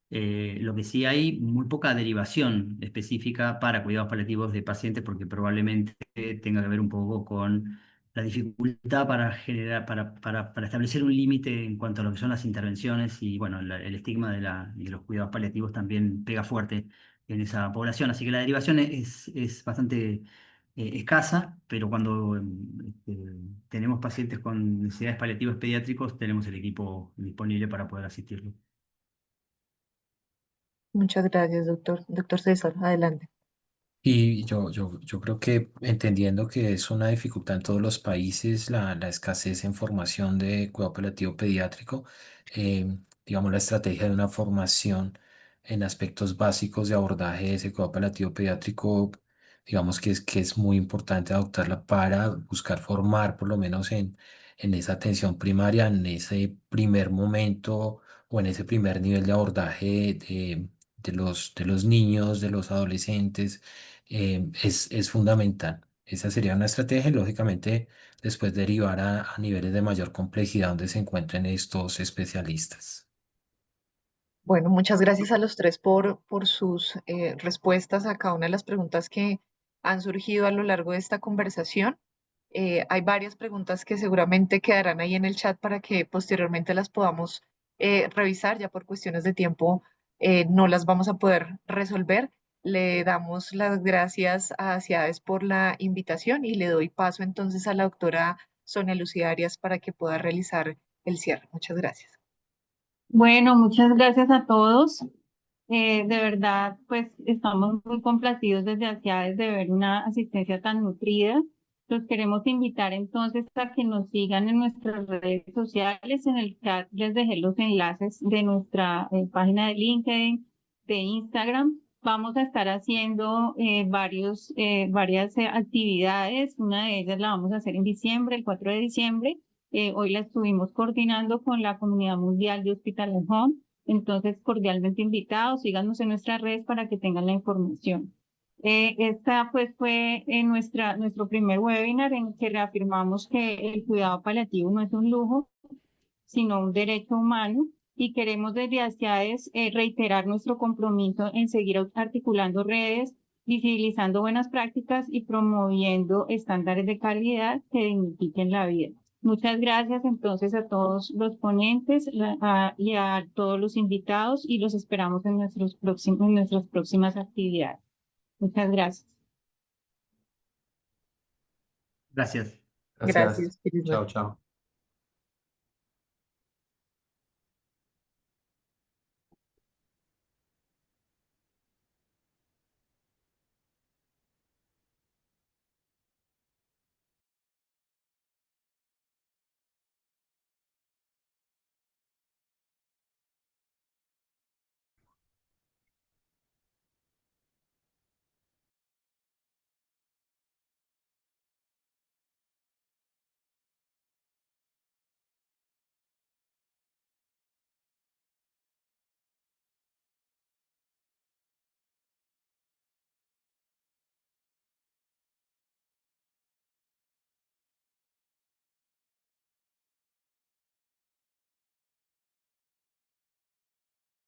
Lo que sí hay muy poca derivación específica para cuidados paliativos de pacientes porque probablemente tenga que ver un poco con la dificultad para generar, para establecer un límite en cuanto a lo que son las intervenciones y bueno, el estigma de los cuidados paliativos también pega fuerte en esa población. Así que la derivación es bastante escasa, pero cuando tenemos pacientes con necesidades paliativas pediátricos, tenemos el equipo disponible para poder asistirlos. Muchas gracias, doctor. Doctor César, adelante. Y yo creo que entendiendo que es una dificultad en todos los países la escasez en formación de cuidado paliativo pediátrico, digamos la estrategia de una formación en aspectos básicos de abordaje de ese cuidado paliativo pediátrico, digamos que es muy importante adoptarla para buscar formar por lo menos en esa atención primaria, en ese primer momento o en ese primer nivel de abordaje de los niños, de los adolescentes es fundamental. Esa sería una estrategia y lógicamente después derivar a niveles de mayor complejidad donde se encuentren estos especialistas. Bueno, muchas gracias a los tres por sus respuestas a cada una de las preguntas que han surgido a lo largo de esta conversación. Hay varias preguntas que seguramente quedarán ahí en el chat para que posteriormente las podamos revisar. Ya por cuestiones de tiempo no las vamos a poder resolver. Le damos las gracias a Ciades por la invitación y le doy paso entonces a la doctora Sonia Lucía Arias para que pueda realizar el cierre. Muchas gracias. Bueno, muchas gracias a todos. De verdad, pues estamos muy complacidos desde ver una asistencia tan nutrida. Los queremos invitar entonces a que nos sigan en nuestras redes sociales. En el chat les dejé los enlaces de nuestra página de LinkedIn, de Instagram. Vamos a estar haciendo varias actividades. Una de ellas la vamos a hacer en diciembre, el 4 de diciembre. Hoy la estuvimos coordinando con la Comunidad Mundial de Hospital at Home. Entonces, cordialmente invitados, síganos en nuestras redes para que tengan la información. Esta pues fue nuestro primer webinar en que reafirmamos que el cuidado paliativo no es un lujo, sino un derecho humano y queremos desde ASIADES reiterar nuestro compromiso en seguir articulando redes, visibilizando buenas prácticas y promoviendo estándares de calidad que dignifiquen la vida. Muchas gracias entonces a todos los ponentes y a todos los invitados y los esperamos en nuestras próximas actividades. Muchas gracias. Gracias. Gracias. Gracias, feliz noche. Chao, chao.